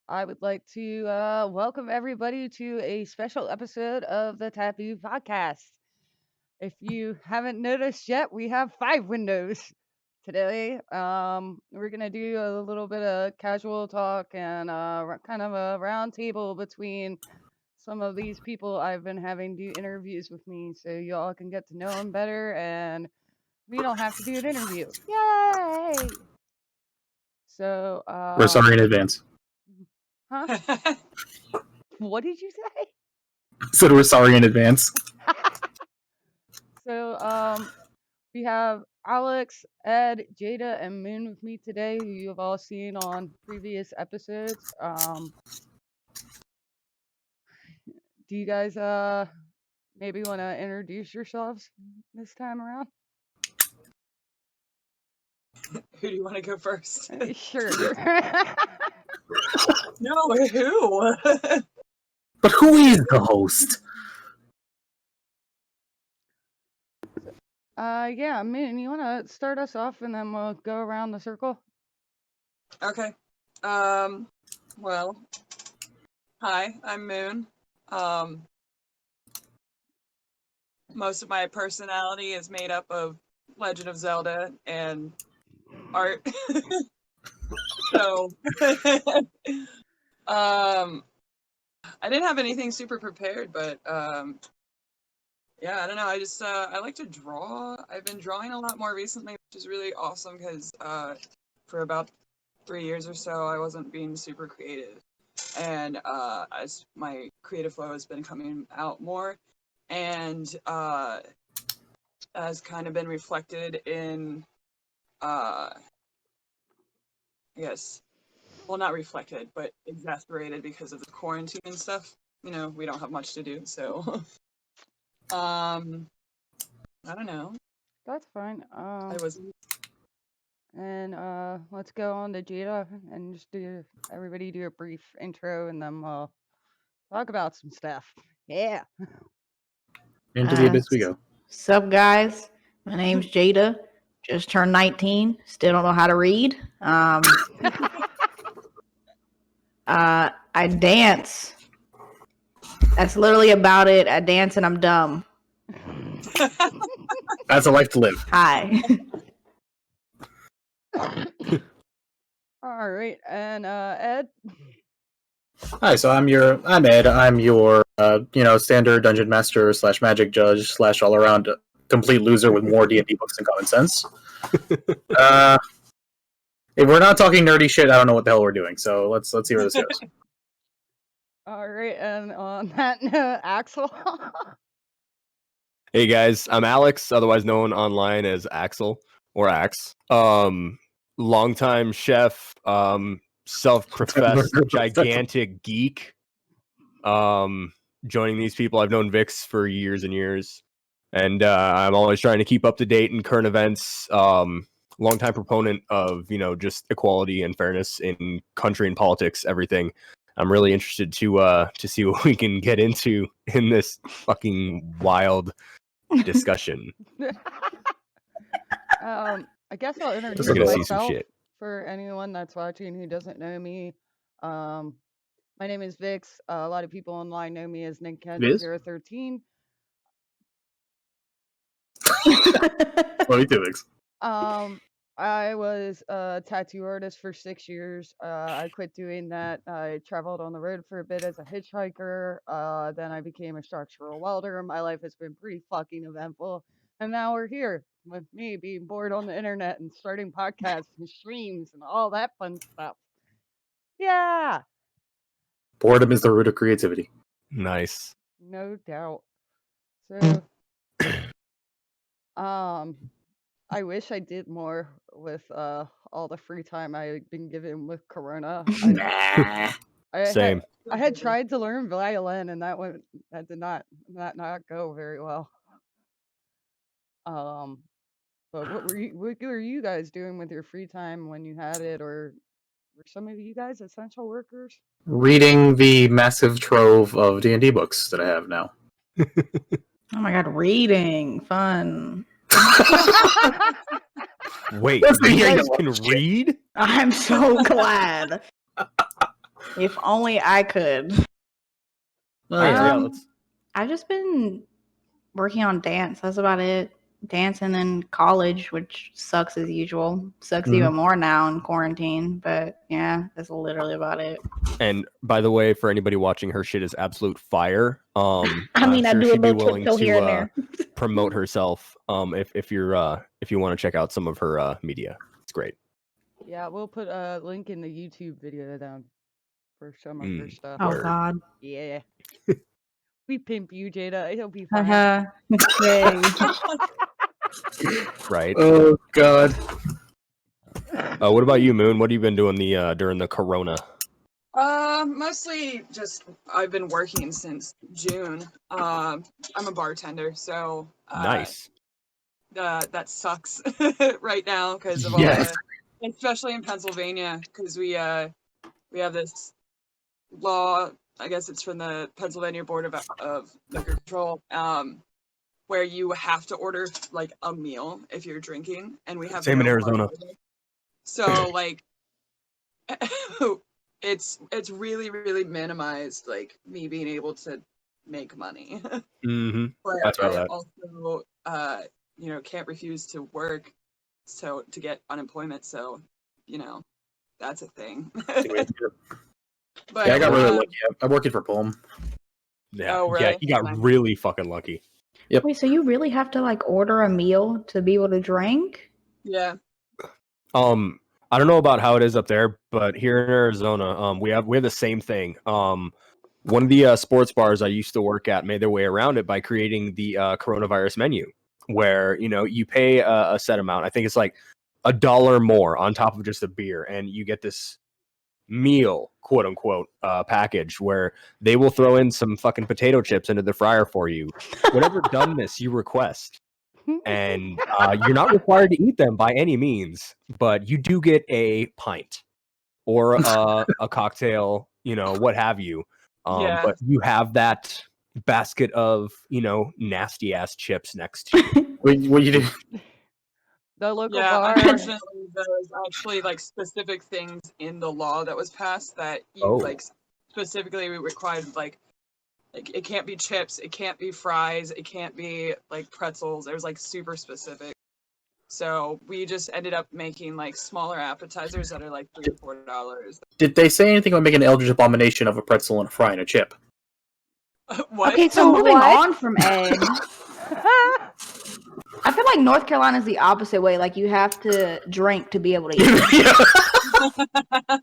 I would like to welcome everybody to a special episode of the Taboo podcast. If you haven't noticed yet, we have 5 windows today. We're gonna do a little bit of casual talk and kind of a round table between some of these people I've been having do interviews with me, so y'all can get to know them better, and we don't have to do an interview. Yay! So, We're sorry in advance. huh? What did you say? So we're sorry in advance. So, we have Alex, Ed, Jada, and Moon with me today, who you have all seen on previous episodes. Do you guys maybe want to introduce yourselves this time around? Who do you want to go first? Sure. No, who? But who is the host? Yeah, Moon, you want to start us off and then we'll go around the circle? Okay. Well, hi, I'm Moon. Most of my personality is made up of Legend of Zelda and art. So, I didn't have anything super prepared, but yeah, I don't know. I just I like to draw. I've been drawing a lot more recently, which is really awesome because for about 3 years or so, I wasn't being super creative, and as my creative flow has been coming out more, and has kind of been reflected in I guess, well, not reflected, but exasperated because of the quarantine and stuff. You know, we don't have much to do, so I don't know. That's fine. I was And let's go on to Jada and just everybody do a brief intro and then we'll talk about some stuff. Yeah. Into the abyss we go. Sup, guys? My name's Jada. Just turned 19. Still don't know how to read. I dance. That's literally about it. I dance and I'm dumb. That's a life to live. Hi. All right, and Ed. Hi, so I'm Ed. I'm your standard dungeon master / magic judge / all around complete loser with more D&D books and common sense. If we're not talking nerdy shit, I don't know what the hell we're doing. So let's see where this goes. All right, and on that note, Axel. Hey guys, I'm Alex, otherwise known online as Axel or Axe. Longtime chef, self-professed gigantic geek. Joining these people, I've known Vix for years and years, and I'm always trying to keep up to date in current events. Longtime proponent of just equality and fairness in country and politics, everything. I'm really interested to see what we can get into in this fucking wild discussion. I guess I'll introduce We're gonna see some myself shit. for anyone that's watching who doesn't know me. My name is Vix. A lot of people online know me as Viz? NickCat013. Love you too, Vix. I was a tattoo artist for 6 years. I quit doing that. I traveled on the road for a bit as a hitchhiker. Then I became a structural welder. My life has been pretty fucking eventful. And now we're here with me being bored on the internet and starting podcasts and streams and all that fun stuff. Yeah, Boredom is the root of creativity. Nice. no doubt. So, I wish I did more with all the free time I've been given with Corona. Nah. Same. I had tried to learn violin, and that did not go very well. But what were you guys doing with your free time when you had it, or were some of you guys essential workers? Reading the massive trove of D&D books that I have now. Oh my god, reading. Fun. Wait, Let's you hear guys your can shit. read? I'm so glad. If only I could. Oh, yeah. Yeah, Um, let's. I've just been working on dance. That's about it. Dance and then college, which sucks as usual. Sucks even more now in quarantine. But yeah, that's literally about it. And by the way, for anybody watching, her shit is absolute fire. I I'm mean, I sure do a she'd be little willing tiptoe here and to there. promote herself. If you want to check out some of her media, it's great. Yeah, we'll put a link in the YouTube video down for some of her stuff. Oh Word. God. Yeah. We pimp you, Jada. It'll be fine. Haha. Yay. Right. Oh God. What about you, Moon? What have you been doing during the corona? Mostly just I've been working since June. I'm a bartender, so Nice. that sucks right now because of all Yes. the, especially in Pennsylvania, because we have this law. I guess it's from the Pennsylvania Board of Liquor Control, where you have to order like a meal if you're drinking, and we have Same in no Arizona. bartender. So like, it's really really minimized like me being able to make money. Mm-hmm. But That's I right. also can't refuse to work so to get unemployment, so that's a thing. But Yeah, I got really lucky. I'm working for Palm. Yeah. Oh, Yeah. really? He got Nice. really fucking lucky. Wait, so you really have to like order a meal to be able to drink? Yeah. I don't know about how it is up there, but here in Arizona, we have the same thing. One of the sports bars I used to work at made their way around it by creating the coronavirus menu, where you pay a set amount. I think it's like $1 more on top of just a beer, and you get this meal, quote unquote, package where they will throw in some fucking potato chips into the fryer for you, whatever dumbness you request. And you're not required to eat them by any means, but you do get a pint or a cocktail, what have you. Yeah. But you have that basket of nasty ass chips next to you. What you do? The local Yeah, bar. unfortunately, there's actually like specific things in the law that was passed that you Oh. like specifically required like it can't be chips, it can't be fries, it can't be like pretzels. It was like super specific. So we just ended up making like smaller appetizers that are like $3 or $4. Did they say anything about making an eldritch abomination of a pretzel and a fry and a chip? What? Okay, so moving What? on from Ed, I feel like North Carolina is the opposite way. Like you have to drink to be able to eat.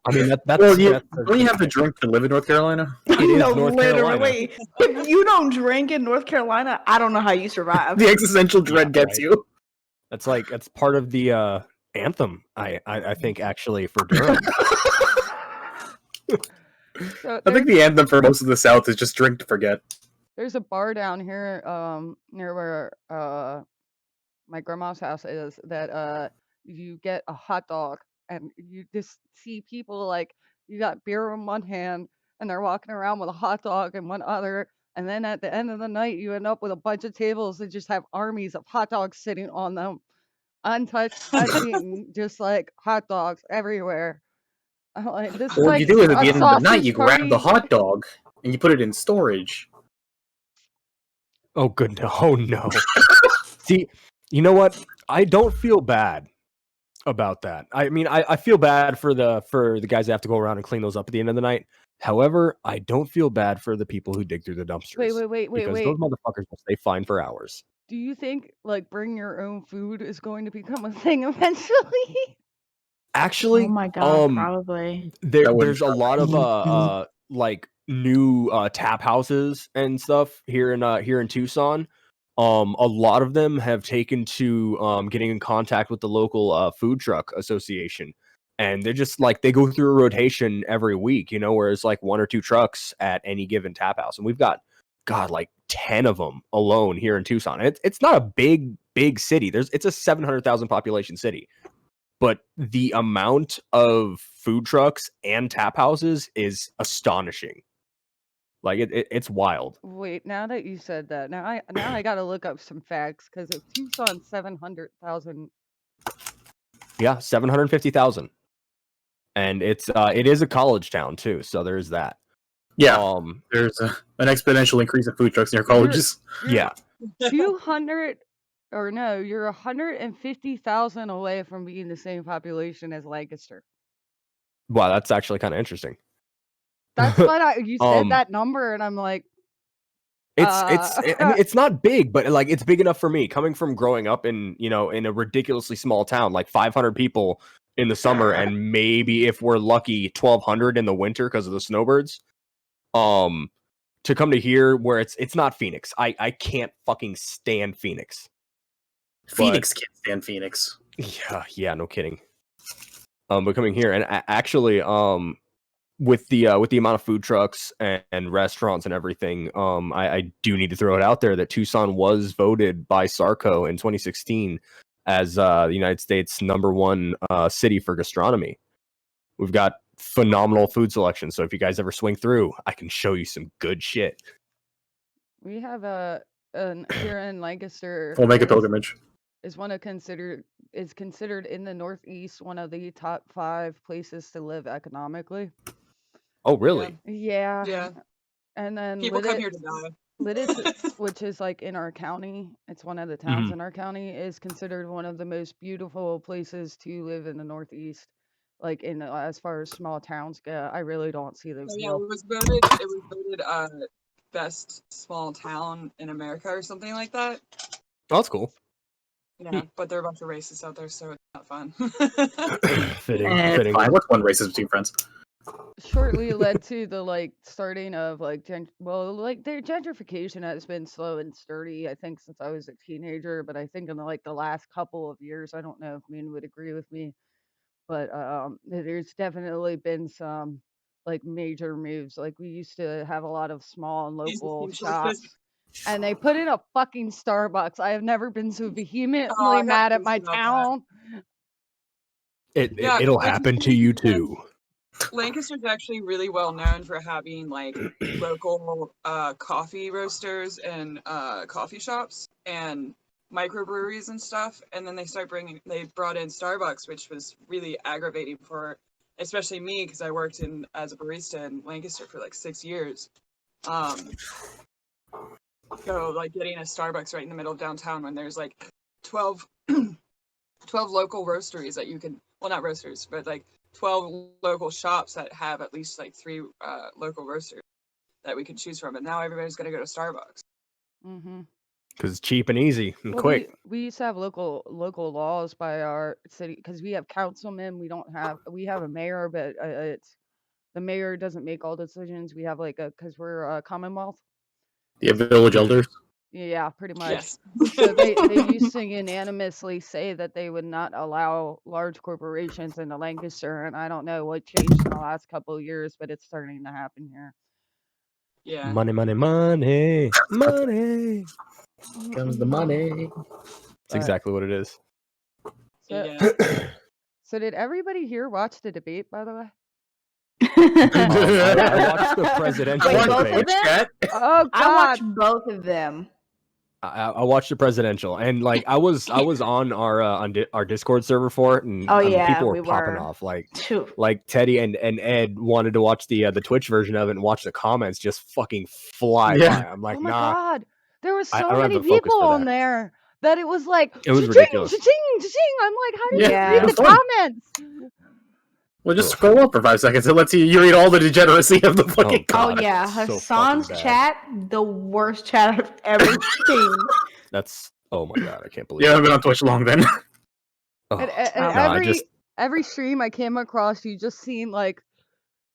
I mean, that's Well, that's don't you have to drink to live in North Carolina? It is No, North literally. If you don't drink in North Carolina, I don't know how you survive. The existential dread gets right. you. that's part of the anthem. I think actually for Durham. So I think the anthem for most of the South is just drink to forget. there's a bar down here, near where my grandma's house is, that you get a hot dog and you just see people like you got beer in one hand and they're walking around with a hot dog in one other, and then at the end of the night you end up with a bunch of tables that just have armies of hot dogs sitting on them, untouched, uneaten, just like hot dogs everywhere. I'm like, this is What like you do is at a the end of the night, sausage you grab the party. hot dog and you put it in storage. Oh good no! Oh no! See, you know what? I don't feel bad about that. I mean, I feel bad for the guys that have to go around and clean those up at the end of the night. However, I don't feel bad for the people who dig through the dumpsters. Wait. Because those motherfuckers will stay fine for hours. Do you think like bring your own food is going to become a thing eventually? Actually, Oh my god, probably. there's a lot of like new tap houses and stuff here in Tucson. A lot of them have taken to getting in contact with the local food truck association, and they're just like they go through a rotation every week, whereas like 1 or 2 trucks at any given tap house, and we've got like 10 of them alone here in Tucson. It's not a big city. It's a 700,000 population city. But the amount of food trucks and tap houses is astonishing. Like it's wild. Wait, now that you said that, now I gotta look up some facts because if Tucson's 700,000, Yeah, 750,000. and it is a college town too, so there's that. Yeah, there's an exponential increase in food trucks near colleges. Yeah. 200 or no, you're 150,000 away from being the same population as Lancaster. Wow, that's actually kind of interesting. That's what you said Um, that number, and I'm like, I mean, it's not big, but like it's big enough for me. Coming from growing up in in a ridiculously small town, like 500 people in the summer, and maybe if we're lucky, 1,200 in the winter because of the snowbirds. To come to here where it's not Phoenix. I can't fucking stand Phoenix. Phoenix can't stand Phoenix. Yeah, no kidding. But coming here and actually, with the amount of food trucks and restaurants and everything, I do need to throw it out there that Tucson was voted by Sarco in 2016 as the United States #1 city for gastronomy. We've got phenomenal food selection, so if you guys ever swing through, I can show you some good shit. we have here in Lancaster. We'll make a pilgrimage. Is considered in the Northeast one of the top 5 places to live economically. Oh, really? Yeah. Yeah. And then People come here to die. Lidditz, which is like in our county, it's one of the towns in our county, is considered one of the most beautiful places to live in the Northeast. Like as far as small towns go, I really don't see the Oh, yeah, appeal. it was voted best small town in America or something like that. Oh, that's cool. Yeah, but there are a bunch of racists out there, so it's not fun. Fitting. Fine. What's one racist between friends? Shortly led to the starting of their gentrification has been slow and sturdy, I think, since I was a teenager, but I think in the last couple of years, I don't know if Min would agree with me, but there's definitely been some major moves. Like we used to have a lot of small and local shops, and they put in a fucking Starbucks. I have never been so vehemently mad at my town. It'll happen to you too. Lancaster's actually really well known for having local coffee roasters and coffee shops and microbreweries and stuff. And then they brought in Starbucks, which was really aggravating for especially me because I worked as a barista in Lancaster for 6 years. So getting a Starbucks right in the middle of downtown when there's 12 local roasteries that you can, well, not roasters, but 12 local shops that have at least 3 local roasters that we can choose from. And now everybody's going to go to Starbucks. Mm-hmm. Because it's cheap and easy and quick. We used to have local laws by our city because we have councilmen. We have a mayor, but the mayor doesn't make all decisions. We have because we're a commonwealth. The village elders. Yeah, pretty much. Yes. So they used to unanimously say that they would not allow large corporations into Lancaster, and I don't know what changed in the last couple of years, but it's starting to happen here. Yeah. Money. Comes the money. That's exactly what it is. So did everybody here watch the debate, by the way? I watched the presidential Wait, both debate. of them? Oh God! I watched both of them. I watched the presidential, and I was on our Discord server for it, and people were popping off. Like Teddy and Ed wanted to watch the Twitch version of it and watch the comments just fucking fly by. I'm like, oh my nah. God, there was so I don't have many the focus people for on that. there that it was It was cha-ching, ridiculous. cha-ching, cha-ching. I'm like, how do you Yeah, read it was the fun. comments? Well, just scroll up for 5 seconds. It lets you read all the degeneracy of the fucking. God, Oh yeah, so Hassan's fucking bad. chat, the worst chat I've ever seen. That's oh my God, I can't believe. Yeah, it. I've been on Twitch long then. Every stream I came across, you just seen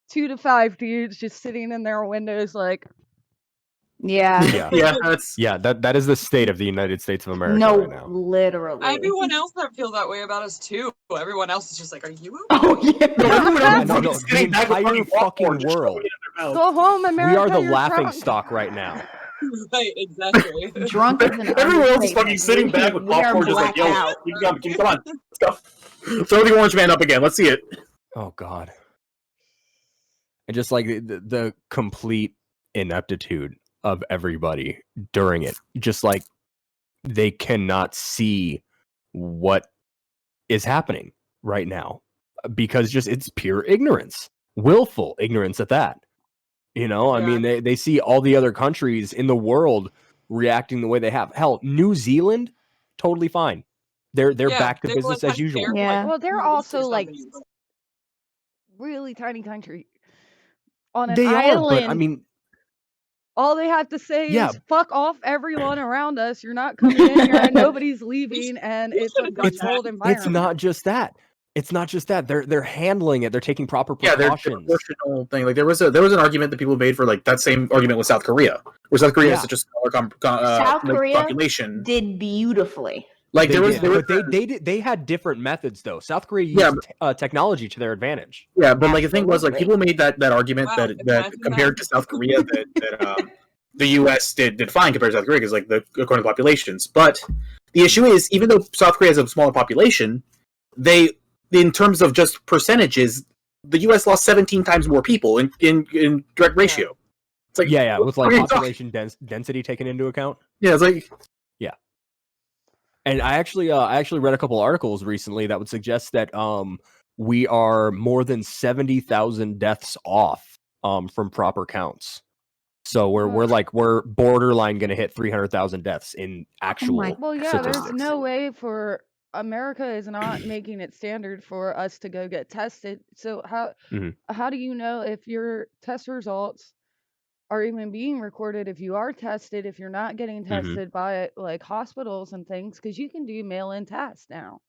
2 to 5 dudes just sitting in their windows Yeah. That is the state of the United States of America No, right now. literally. Everyone else that feel that way about us too. Everyone else is just like, are you okay? Oh yeah. The entire fucking world. Go home, America. We are the you're laughing drunk. stock right now. Right, exactly. Drunk is an Everyone else is understatement. fucking sitting back with We are popcorn, just like, yo, blacked out. come on, let's go. Throw the orange man up again. Let's see it. Oh God. And just the complete ineptitude of everybody during it. Just they cannot see what is happening right now. because just it's pure ignorance, willful ignorance at that. I Yeah. mean, they see all the other countries in the world reacting the way they have. Hell, New Zealand, totally fine. They're Yeah, back to they business went as usual. there for, Yeah. Well, they're 2 weeks or also like something, but- really tiny country on an They are, but I island. mean, All they have to say Yeah. is "fuck off, everyone around us. You're not coming in here, and nobody's leaving." And it's a should've done controlled that. environment. it's not just that. It's not just that. They're handling it. They're taking proper Yeah, they're precautions. proportional thing. Like there was an argument that people made for like that same argument with South Korea, where South Korea Yeah. has such a smaller South Korea population. did beautifully. Like there was, They had different methods though. South Korea Yeah, used technology to their advantage. yeah, but like the thing was like Absolutely. people made that argument Wow, that imagine compared that. to South Korea that the U.S. did fine compared to South Korea because like according to populations. But the issue is even though South Korea has a smaller population, they in terms of just percentages, the U.S. lost 17 times more people in direct ratio. It's like Yeah, with like what are you population density taken into account. Yeah, it's like And I actually read a couple articles recently that would suggest that we are more than 70,000 deaths off from proper counts. So we're borderline going to hit 300,000 deaths in actual my- Well, yeah, statistics. there's no way for America is not making it standard for us to go get tested. So Mhm. how do you know if your test results are even being recorded if you are tested, if you're not getting tested by like hospitals and things? Because you can do mail-in tests now.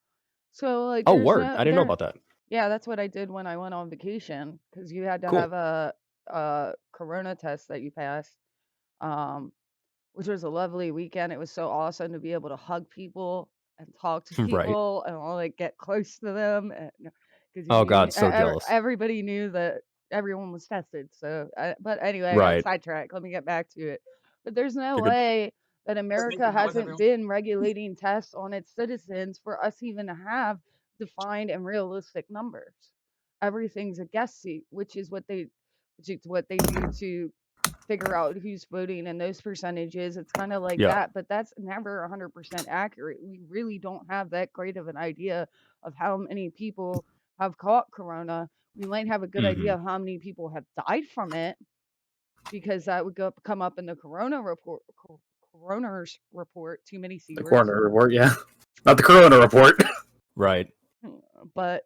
So like Oh, there's word! no I didn't know there. about that. Yeah, that's what I did when I went on vacation because you had to Cool. have a corona test that you passed. Which was a lovely weekend. It was so awesome to be able to hug people and talk to Right. people and like get close to them. Because Oh God, so jealous. everybody knew that everyone was tested. So, but anyway, I got Right. sidetracked. Let me get back to it. But there's no You're good. way that making America out with hasn't everyone. been regulating tests on its citizens for us even to have defined and realistic numbers. Everything's a guess seat, which is what they do to figure out who's voting and those percentages. It's kind of like Yeah. that, but that's never 100% accurate. We really don't have that great of an idea of how many people have caught corona. We might have a good idea of how many people have died from it because that would come up in the coroner's report. Too many C the words. coroner report, yeah, not the corona report. Right. But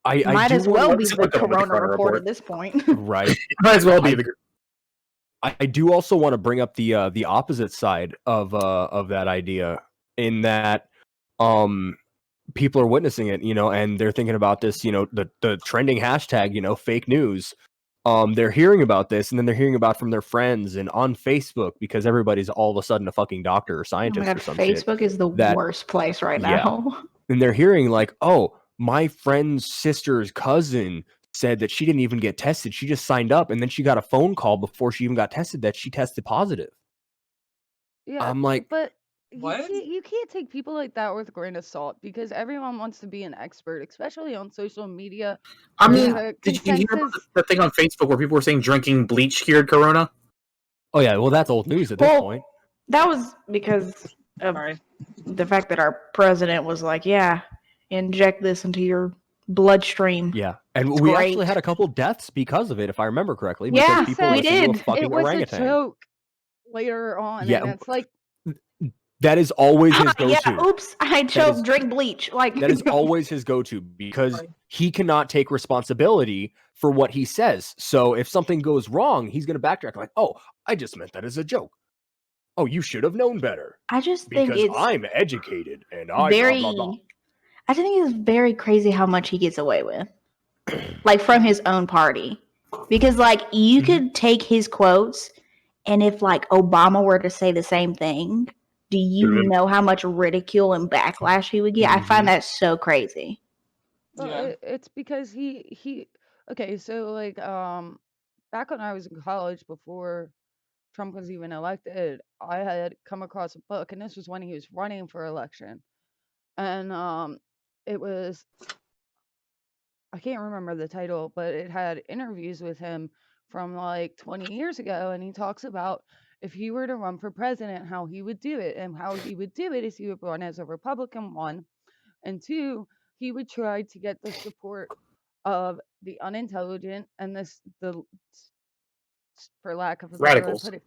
I Might do as well wanna- be Let's the look up the corona corona report report. at this point. Right. Might as well be the. I do also want to bring up the opposite side of that idea, in that people are witnessing it, and they're thinking about this, the trending hashtag, fake news. They're hearing about this, and then they're hearing about from their friends and on Facebook because everybody's all of a sudden a fucking doctor or Oh scientist my God, or some shit. Facebook is the that- worst place right Yeah. now. And they're hearing like, oh, my friend's sister's cousin said that she didn't even get tested. She just signed up, and then she got a phone call before she even got tested that she tested positive. yeah, I'm like, but What? you can't take people like that with a grain of salt because everyone wants to be an expert, especially on social media. I There's mean, a did you hear about consensus. the thing on Facebook where people were saying drinking bleach cured corona? oh yeah, well that's old news at this Well, point. That was because of Sorry. the fact that our president was like, yeah, inject this into your bloodstream. Yeah, and It's we great. actually had a couple deaths because of it, if I remember correctly. Yeah, because people we listened to a did. fucking It was orangutan. a joke later on, Yeah, and it's like that is always his go-to. Yeah, oops, I choked. is- Drink bleach. Like That is always his go-to because Sorry. he cannot take responsibility for what he says. So if something goes wrong, he's going to backtrack like, "Oh, I just meant that as a joke. Oh, you should have known better I just think because it's I'm educated and I very. blah blah blah." I just think it's very crazy how much he gets away with, like from his own party, because like you Mhm. could take his quotes, and if like Obama were to say the same thing, do you Mhm. know how much ridicule and backlash he would get? I Mhm. find that so crazy. well, Yeah. it's because he okay, so like back when I was in college before Trump was even elected, I had come across a book, and this was when he was running for election, and it was I can't remember the title, but it had interviews with him from like 20 years ago. And he talks about if he were to run for president, how he would do it. And how he would do it is he would run as a Republican, one. And two, he would try to get the support of the unintelligent and for lack of a better way to Radicals. put it,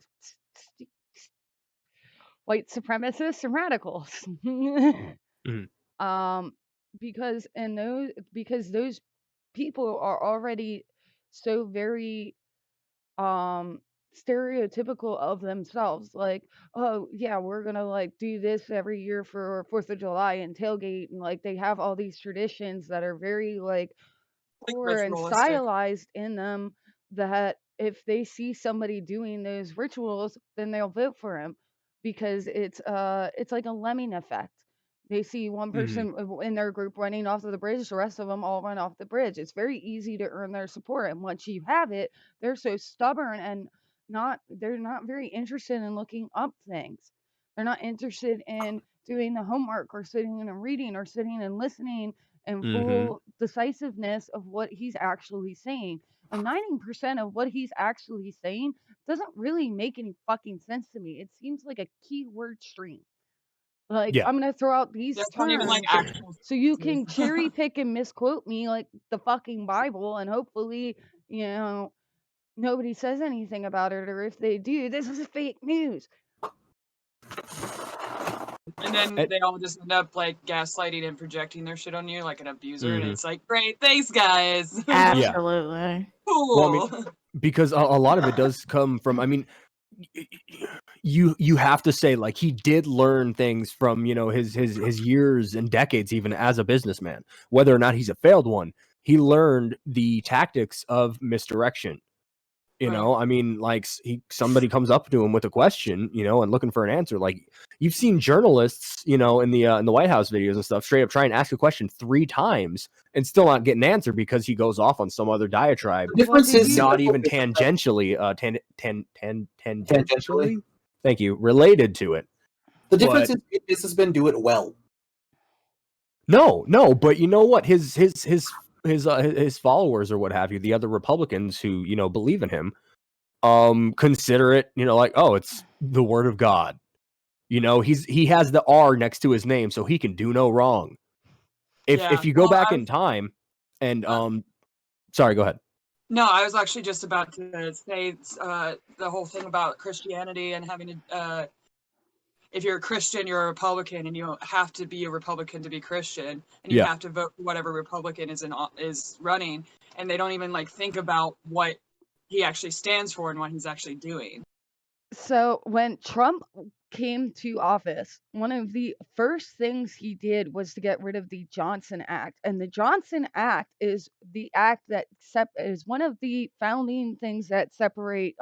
white supremacists and radicals. Mhm. um, because those people are already so very stereotypical of themselves, like, oh yeah, we're gonna like do this every year for 4th of July and tailgate, and like they have all these traditions that are very like Like core and ritualistic. stylized in them, that if they see somebody doing those rituals, then they'll vote for him because it's like a lemming effect. They see one Mhm. person in their group running off of the bridge, the rest of them all run off the bridge. It's very easy to earn their support, and once you have it, they're so stubborn and they're not very interested in looking up things. They're not interested in doing the homework or sitting and reading or sitting and listening and Mhm. full decisiveness of what he's actually saying. And 90% of what he's actually saying doesn't really make any fucking sense to me. It seems like a keyword stream. Like, Yeah. I'm going to throw out these That's not even like terms actual so you sentences. can cherry pick and misquote me like the fucking Bible, and hopefully, nobody says anything about it, or if they do, this is fake news. And then And- they all just end up like gaslighting and projecting their shit on you like an abuser, and Mhm. it's like, great, thanks guys. Absolutely. Cool. Well, I mean, because a lot of it does come from, I mean, you have to say, like, he did learn things from, you know, his years and decades even as a businessman. Whether or not he's a failed one, he learned the tactics of misdirection. You Right. know, I mean, like, somebody comes up to him with a question, you know, and looking for an answer. Like, you've seen journalists, you know, in the White House videos and stuff, straight up try and ask a question 3 times and still not get an answer because he goes off on some other diatribe, The difference is not even tangentially, tangentially. Thank you, related to it. The difference But- is good businessmen do it well. No, but you know what? His followers or what have you, the other Republicans who, you know, believe in him, consider it, you know, like, oh, it's the word of God. You know, he has the R next to his name, so he can do no wrong. If you go back in time and sorry, go ahead. No, I was actually just about to say the whole thing about Christianity and having to if you're a Christian, you're a Republican, and you don't have to be a Republican to be Christian, and you Yeah. have to vote for whatever Republican is running, and they don't even like think about what he actually stands for and what he's actually doing. So when Trump came to office, one of the first things he did was to get rid of the Johnson Act. And the Johnson Act is the act that is one of the founding things that separate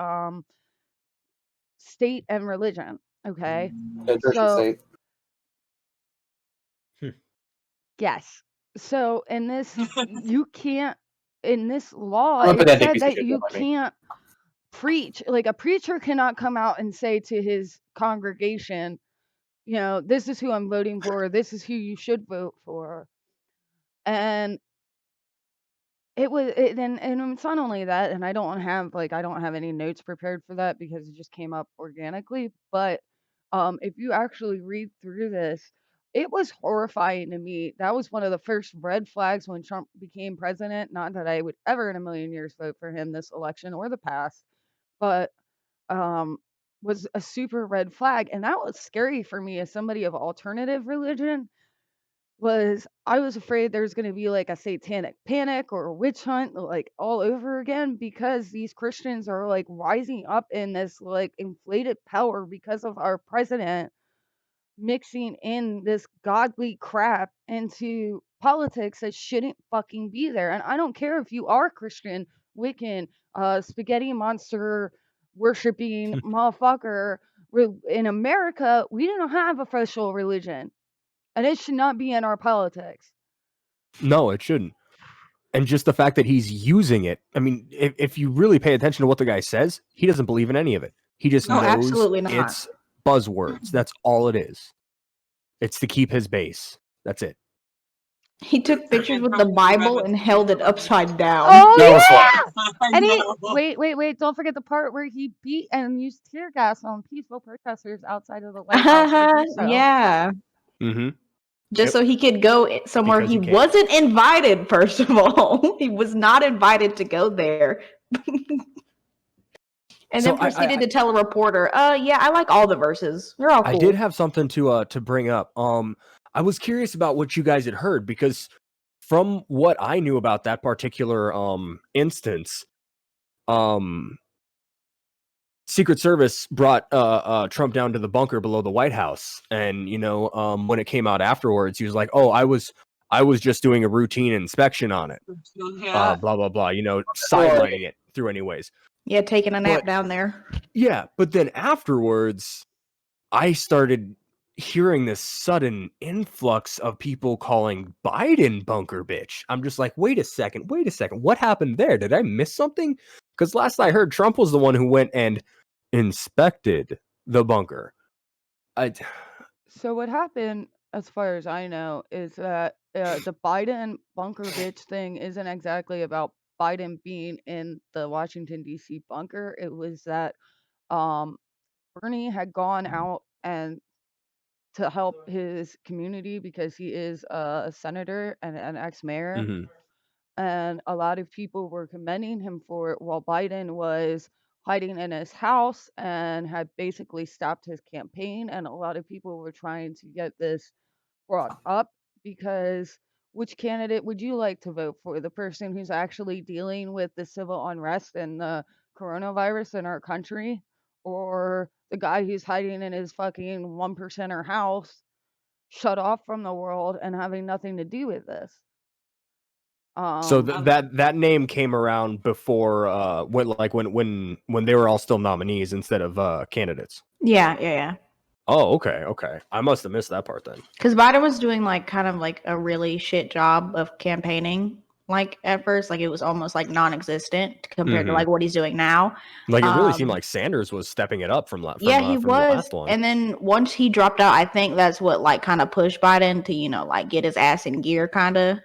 state and religion. Okay. Church and So state. yes. So in this you can't in this law I'm a it pedantic said piece of that shit, you don't mind me. can't preach, like a preacher cannot come out and say to his congregation, this is who I'm voting for, this is who you should vote for. And and it's not only that, and I don't have any notes prepared for that because it just came up organically, but if you actually read through this, it was horrifying to me. That was one of the first red flags when Trump became president. Not that I would ever in a million years vote for him this election or the past, but um was a super red flag, and that was scary for me as somebody of alternative religion. I was afraid there's going to be like a satanic panic or a witch hunt like all over again, because these Christians are like rising up in this like inflated power because of our president mixing in this godly crap into politics that shouldn't fucking be there. And I don't care if you are Christian, Wiccan, spaghetti monster worshiping motherfucker. In America, we don't have official religion, and it should not be in our politics. No, it shouldn't. And just the fact that he's using it. I mean, if you really pay attention to what the guy says, he doesn't believe in any of it. He just No, knows absolutely not. it's buzzwords. That's all it is. It's to keep his base. That's it. He took pictures with the Bible and held it upside down. Oh That was fun. yeah! And he wait! Don't forget the part where he beat and used tear gas on peaceful protesters outside of the White House. To do so. Yeah. Mm-hmm. Just so he could go somewhere Because he he can. wasn't invited, first of all. He was not invited to go there. And So then proceeded to tell a reporter, yeah, I like all the verses. They're all cool. I did have something to bring up. I was curious about what you guys had heard, because from what I knew about that particular instance, Secret Service brought Trump down to the bunker below the White House, and when it came out afterwards, he was like, "Oh, I was just doing a routine inspection on it." Yeah. Blah blah blah. Sidelining it through anyways. Yeah, taking a nap But- down there. Yeah, but then afterwards, I started hearing this sudden influx of people calling Biden bunker bitch. I'm just like, wait a second. What happened there? Did I miss something? Because last I heard, Trump was the one who went and inspected the bunker. So what happened, as far as I know, is that the Biden bunker bitch thing isn't exactly about Biden being in the Washington D.C. bunker. It was that um, Bernie had gone out and to help his community because he is a senator and an ex-mayor, Mhm. and a lot of people were commending him for it while Biden was hiding in his house and had basically stopped his campaign. And a lot of people were trying to get this brought up because which candidate would you like to vote for? The person who's actually dealing with the civil unrest and the coronavirus in our country, or the guy who's hiding in his fucking one percenter house, shut off from the world and having nothing to do with this? So Um, that name came around before when they were all still nominees instead of candidates. Yeah. Oh, okay. I must have missed that part then. Because Biden was doing kind of a really shit job of campaigning. At first, it was almost non-existent compared to what he's doing now. It really seemed like Sanders was stepping it up from He from was. the last one. And then once he dropped out, I think that's what kind of pushed Biden to get his ass in gear, kind of.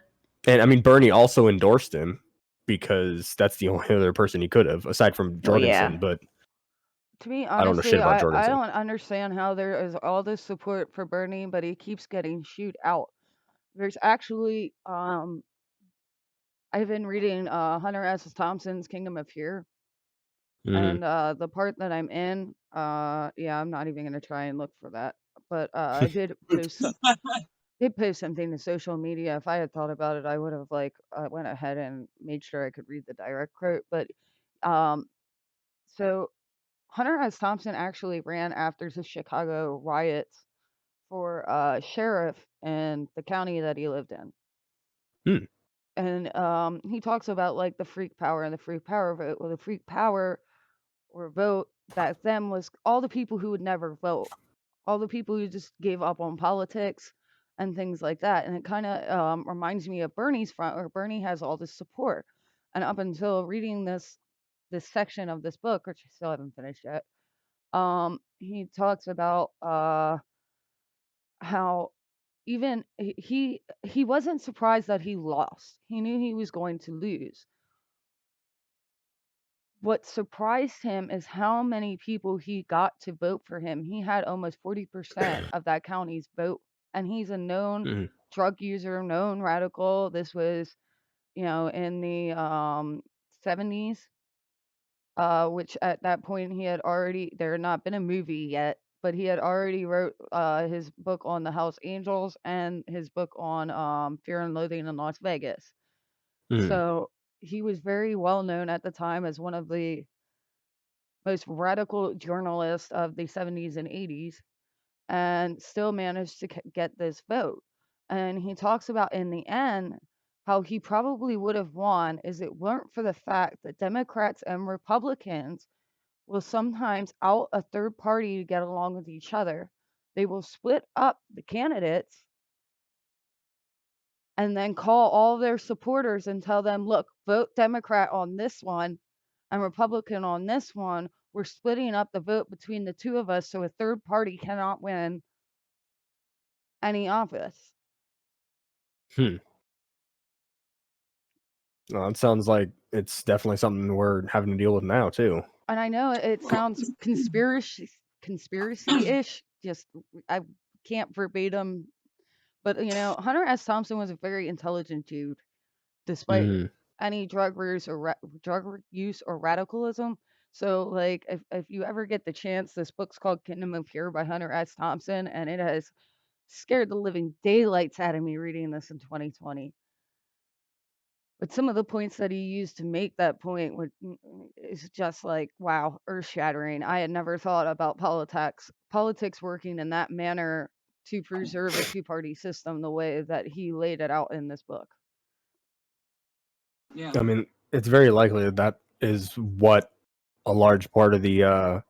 And I mean, Bernie also endorsed him because that's the only other person he could have, aside from Jorgensen. Yeah. But to me, I don't know shit honestly, about I Jorgensen. don't understand how there is all this support for Bernie, but he keeps getting shooed out. There's actually, I've been reading Hunter S. Thompson's Kingdom of Fear, Mhm. and the part that I'm in, yeah, I'm not even gonna try and look for that. But I did post something to social media. If I had thought about it, I would have went ahead and made sure I could read the direct quote. But um, so Hunter S. Thompson actually ran after the Chicago riots for sheriff in the county that he lived in. Hmm. And he talks about the freak power and the freak power vote. Well, the freak power or vote back then was all the people who would never vote, all the people who just gave up on politics and things like that. And it kind of reminds me of Bernie's front, where Bernie has all this support. And up until reading this section of this book, which I still haven't finished yet, he talks about how even he wasn't surprised that he lost. He knew he was going to lose. What surprised him is how many people he got to vote for him. He had almost 40% of that county's vote, and he's a known Mhm. drug user, known radical. This was, in the 70s, which at that point he had already, there had not been a movie yet, but he had already wrote his book on the Hells Angels and his book on Fear and Loathing in Las Vegas. Mhm. So he was very well known at the time as one of the most radical journalists of the 70s and 80s, and still managed to get this vote. And he talks about in the end how he probably would have won is it weren't for the fact that Democrats and Republicans will sometimes out a third party to get along with each other. They will split up the candidates and then call all their supporters and tell them, look, vote Democrat on this one and Republican on this one. We're splitting up the vote between the two of us so a third party cannot win any office. Well, it sounds like it's definitely something we're having to deal with now too. And I know it sounds conspiracy-ish, just I can't verbatim But Hunter S. Thompson was a very intelligent dude, despite Mm. any drug use or radicalism. So, like, if you ever get the chance, this book's called Kingdom of Fear by Hunter S. Thompson, and it has scared the living daylights out of me reading this in 2020. But some of the points that he used to make that point is just like, wow, earth shattering. I had never thought about politics working in that manner to preserve a two-party system the way that he laid it out in this book. Yeah. I mean, it's very likely that is what a large part of the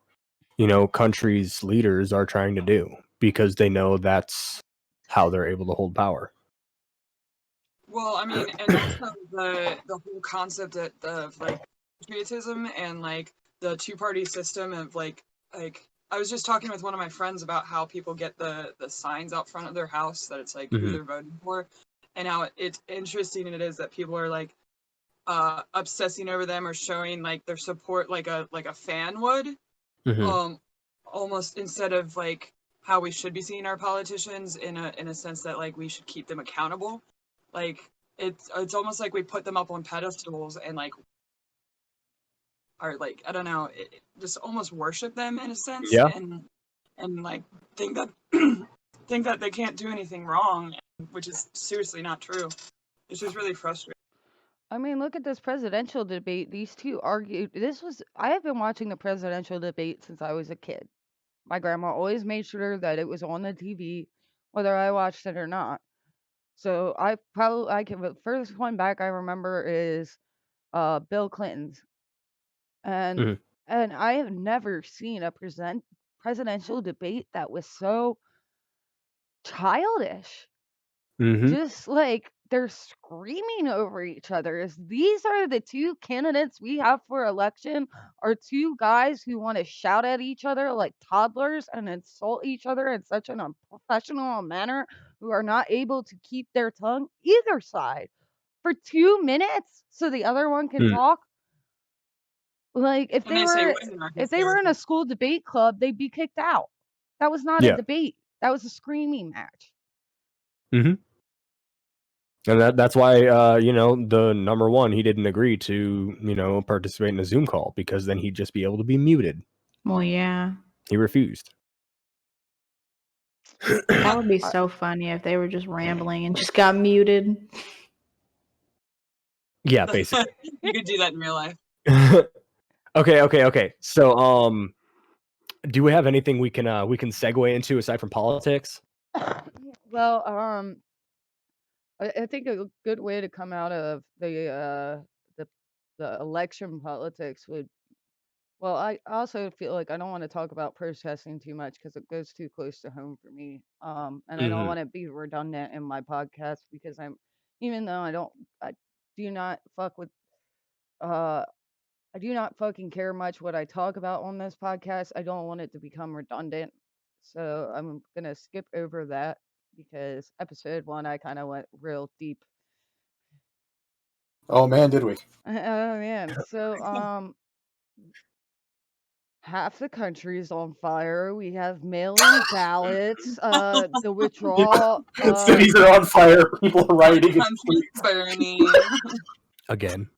country's leaders are trying to do, because they know that's how they're able to hold power. Well, I mean, and also the whole concept of like patriotism and like the two-party system of like I was just talking with one of my friends about how people get the signs out front of their house that it's like who Mhm. they're voting for, and how it's interesting it is that people are like obsessing over them or showing like their support like a fan would, Mhm. almost instead of like how we should be seeing our politicians in a sense that like we should keep them accountable. Like it's almost like we put them up on pedestals and like are like I don't know, just almost worship them in a sense, Yeah. and like think that think that they can't do anything wrong, which is seriously not true. It's just really frustrating. I mean, look at this presidential debate. These two argued. I have been watching the presidential debate since I was a kid. My grandma always made sure that it was on the TV, whether I watched it or not. So the first one back I remember is Bill Clinton's. And Mhm. and I have never seen a presidential debate that was so childish. Mhm. Just like they're screaming over each other. These are the two candidates we have for election, are two guys who want to shout at each other like toddlers and insult each other in such an unprofessional manner, who are not able to keep their tongue either side for 2 minutes so the other one can Mm. talk. Like And they say women are if they were in hysterical. a school debate club, they'd be kicked out. That was not a Yeah. debate. That was a screaming match. Mhm. And that's why the number one, he didn't agree to participate in a Zoom call, because then he'd just be able to be muted. Well, yeah. He refused. That would be I- so funny if they were just rambling and just got muted. Yeah, basically. You could do that in real life. Okay. So, do we have anything we can segue into aside from politics? well, I think a good way to come out of the the election politics would. Well, I also feel like I don't want to talk about protesting too much because it goes too close to home for me. And I don't Mhm. want to be redundant in my podcast because even though I do not fuck with, uh, I do not fucking care much what I talk about on this podcast. I don't want it to become redundant. So I'm going to skip over that because episode 1, I kind of went real deep. Oh man, did we? Oh man. So, half the country is on fire. We have mail-in ballots. The withdrawal. Cities are on fire. People are rioting. in Country's streets. burning. Again.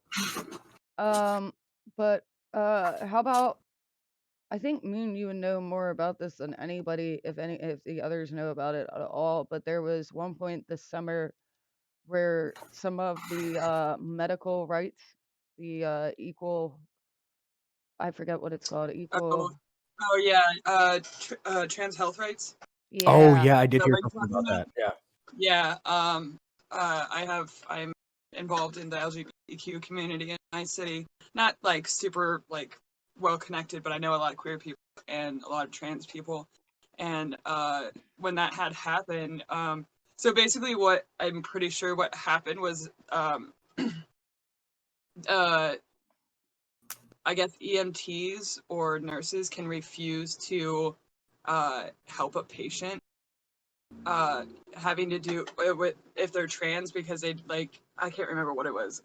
But how about? I think Moon, you would know more about this than anybody, if the others know about it at all. But there was one point this summer where some of the medical rights, the equal, I forget what it's called, Oh, equal, oh yeah. Trans health rights. Oh yeah. yeah, I Is did that hear what you're something talking about about? that. Yeah. Yeah. I'm involved in the LGBTQ community in my city. Not like super like well connected, but I know a lot of queer people and a lot of trans people. And when that had happened, so basically what I'm pretty sure what happened was uh I guess EMTs or nurses can refuse to help a patient having to do with if they're trans because they like I can't remember what it was.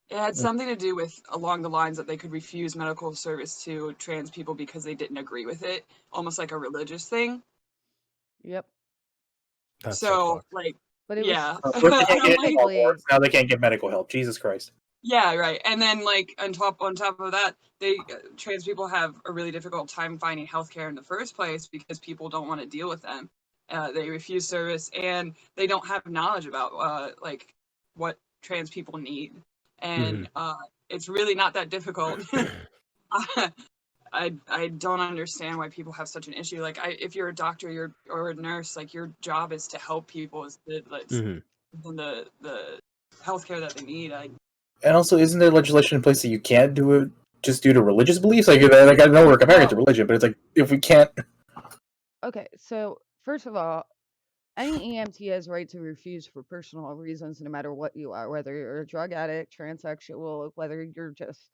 It had something to do with along the lines that they could refuse medical service to trans people because they didn't agree with it, almost like a religious thing. Yep. That's So fucked. like, But it was yeah, First they can't get technically awards, now they can't get medical help. Jesus Christ. yeah, right. And then like on top of that, they trans people have a really difficult time finding healthcare in the first place because people don't want to deal with them. They refuse service, and they don't have knowledge about like what trans people need. And it's really not that difficult. I don't understand why people have such an issue. Like, if you're a doctor, or a nurse, like your job is to help people, is the healthcare that they need. And also, isn't there legislation in place that you can't do it just due to religious beliefs? Like I know we're comparing it to religion, but it's like if we can't. okay. So first of all, any EMT has right to refuse for personal reasons, no matter what you are, whether you're a drug addict, transsexual, whether you're just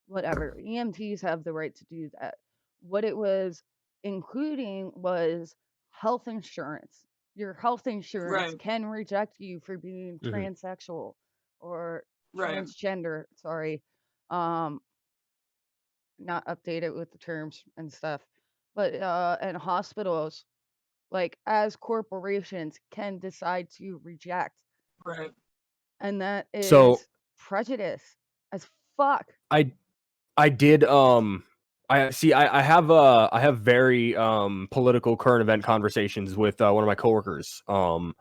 whatever. EMTs have the right to do that. What it was including was health insurance. Your health insurance Right, can reject you for being transsexual or right, transgender. Sorry. Um, not updated with the terms and stuff. But and hospitals, like as corporations, can decide to reject, right. and that So is prejudice as fuck. I did I have very political current event conversations with one of my coworkers. And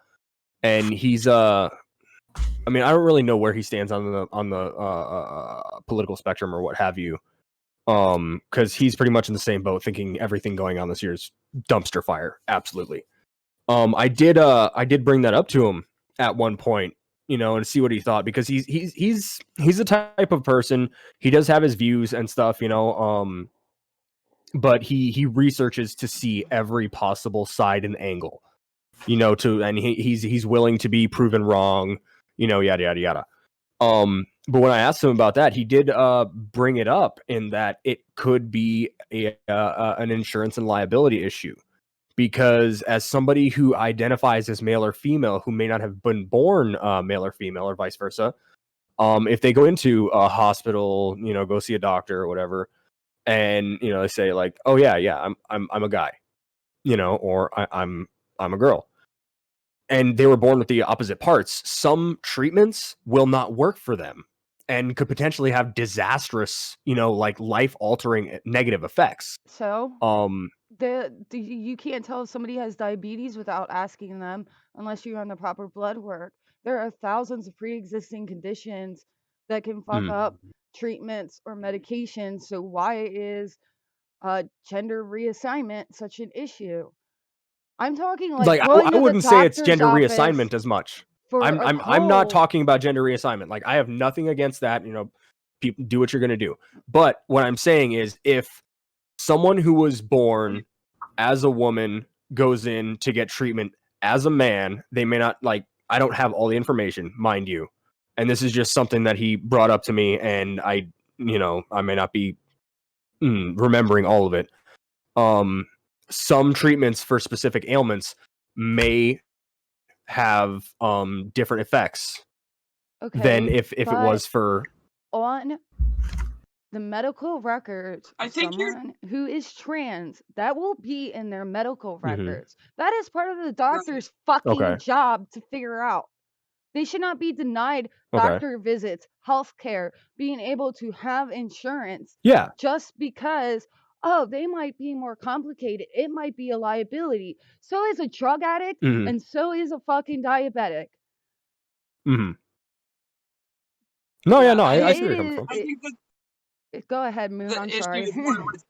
he's I mean, I don't really know where he stands on the political spectrum or what have you. Because he's pretty much in the same boat, thinking everything going on this year is dumpster fire. Absolutely. I did bring that up to him at one point, and see what he thought, because he's the type of person, he does have his views and stuff, but he researches to see every possible side and angle, and he's willing to be proven wrong, yada yada yada. But when I asked him about that, he did bring it up in that it could be an insurance and liability issue, because as somebody who identifies as male or female, who may not have been born male or female or vice versa, if they go into a hospital, go see a doctor or whatever, and they say like, oh yeah, I'm a guy, or I'm a girl, and they were born with the opposite parts, some treatments will not work for them and could potentially have disastrous, like life altering negative effects. So Um, you can't tell if somebody has diabetes without asking them unless you run the proper blood work. There are thousands of pre-existing conditions that can fuck up treatments or medications. So why is gender reassignment such an issue? I'm talking like like going I to the wouldn't say it's doctor's gender office reassignment as much. for a I'm not cold. talking about gender reassignment. Like, I have nothing against that. People do what you're gonna do. But what I'm saying is, if someone who was born as a woman goes in to get treatment as a man, they may not, like, I don't have all the information, mind you. And this is just something that he brought up to me, and I may not be remembering all of it. Some treatments for specific ailments may have different effects than Okay, if it but was for on the medical records I of think you're someone who is trans, that will be in their medical Mhm. records. That is part of the right. doctor's fucking Okay. job to figure out. They should not be denied Okay. doctor visits, health care, being able to have insurance Yeah. just because, oh, they might be more complicated. It might be a liability. So is a drug addict, Mhm. and so is a fucking diabetic. Mhm. No, yeah, Yeah, no, I see It where you're coming is. from. I think that Go ahead, Moon. the I'm issue sorry. is more with.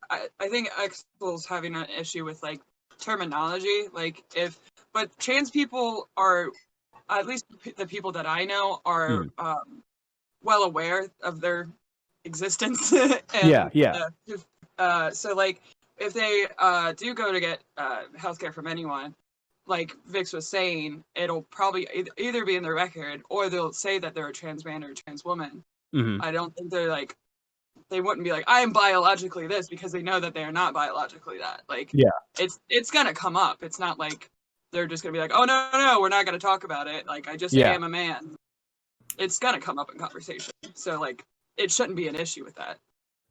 I think Axel's having an issue with like terminology, like but trans people are, at least the people that I know, are well aware of their existence. Yeah, And yeah. so like if they do go to get healthcare from anyone, like Vix was saying, it'll probably either be in their record, or they'll say that they're a trans man or a trans woman. Mhm. I don't think they wouldn't be like, I am biologically this, because they know that they are not biologically that. Like, Yeah. it's gonna come up. It's not like they're just gonna be like, oh no, we're not gonna talk about it. Like, I just Yeah. am a man. It's gonna come up in conversation. So like, it shouldn't be an issue with that.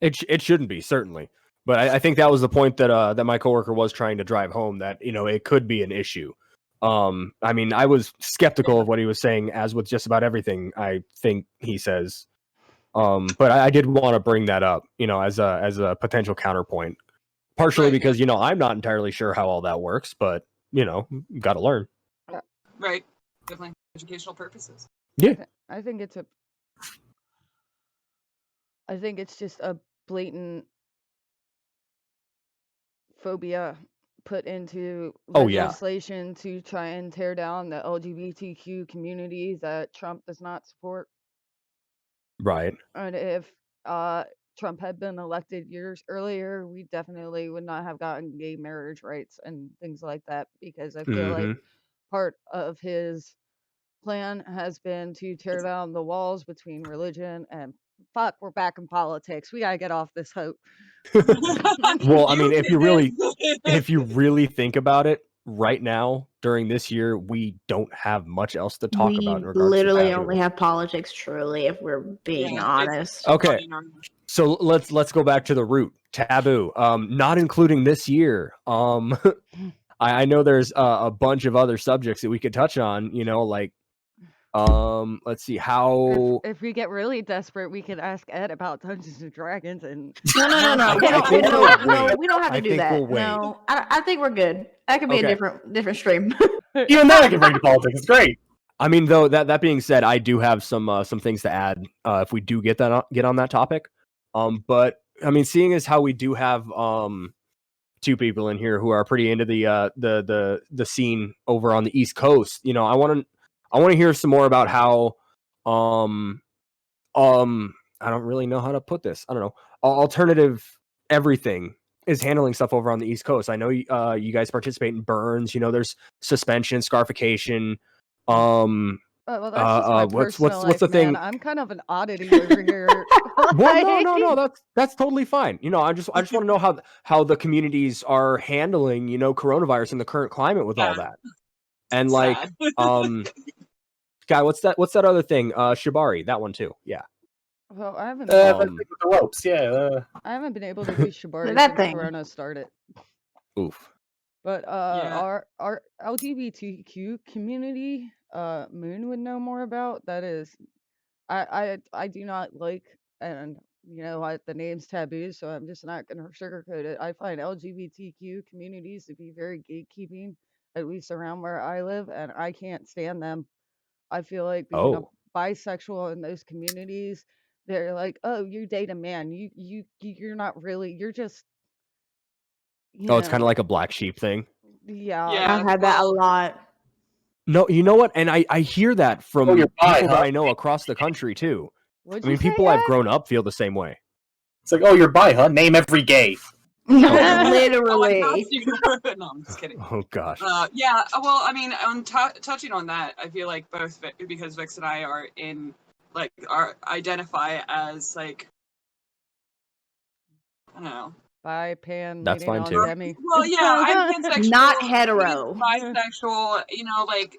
It shouldn't be, certainly. But I think that was the point that that my coworker was trying to drive home, that it could be an issue. I mean, I was skeptical of what he was saying, as with just about everything I think he says. But I did want to bring that up, as a potential counterpoint, partially Right, because I'm not entirely sure how all that works, but got to learn. right. Definitely educational purposes. Yeah. I think it's just a blatant phobia put into Oh, yeah. legislation to try and tear down the LGBTQ community that Trump does not support. Right. And if Trump had been elected years earlier, we definitely would not have gotten gay marriage rights and things like that, because I feel like part of his plan has been to tear down the walls between religion and fuck, we're back in politics. We gotta get off this hope. Well, I mean, if you You really think about it, right now during this year, we don't have much else to talk about in We regards literally to only have politics, truly, if we're being honest. Okay. So let's go back to the root. Taboo. Not including this year. I know there's a bunch of other subjects that we could touch on. Like let's see how. If we get really desperate, we could ask Ed about Dungeons and Dragons and No. I We don't, think we'll no, wait. we don't have to I do think that. we'll wait. No, I think we're good. That could be Okay. a different stream. Even that I can bring to politics. It's great. I mean, though, that being said, I do have some things to add if we do get on that topic. But I mean, seeing as how we do have two people in here who are pretty into the scene over on the East Coast, I want to hear some more about how I don't really know how to put this. I don't know. Alternative everything is handling stuff over on the East Coast. I know you guys participate in burns. There's suspension, scarification. well, that's just my What's personal the life, thing? man. I'm kind of an oddity over here. Well, no, that's totally fine. I just want to know how the communities are handling, coronavirus in the current climate with all that. And like, guy, what's that other thing? Shibari, that one too. Yeah. Well, I haven't With the ropes, I haven't been able to do Shibari That since thing. Corona started. Oof. But Yeah. our LGBTQ community, Moon would know more about. That is, I do not like, and the name's taboo, so I'm just not gonna sugarcoat it. I find LGBTQ communities to be very gatekeeping, at least around where I live, and I can't stand them. I feel like being a Oh. bisexual in those communities, they're like, oh, you date a man, you're not really, you're just, Oh, it's kind of like a black sheep thing. yeah. I've had that a lot. No, you know what? And I hear that from Oh, you're bi, people that huh? I know across the country too. What'd I you mean, say, people I've Ed? grown up feel the same way. It's like, oh, you're bi, huh? Name every gay. Literally. No, I'm just kidding. Oh gosh. Yeah. Well, I mean, on touching on that, I feel like both because Vix and I are identify as like, I don't know. Bi, pan, That's leaning fine, on too. demi. Well, yeah, I'm pansexual. Not hetero. Bisexual. Like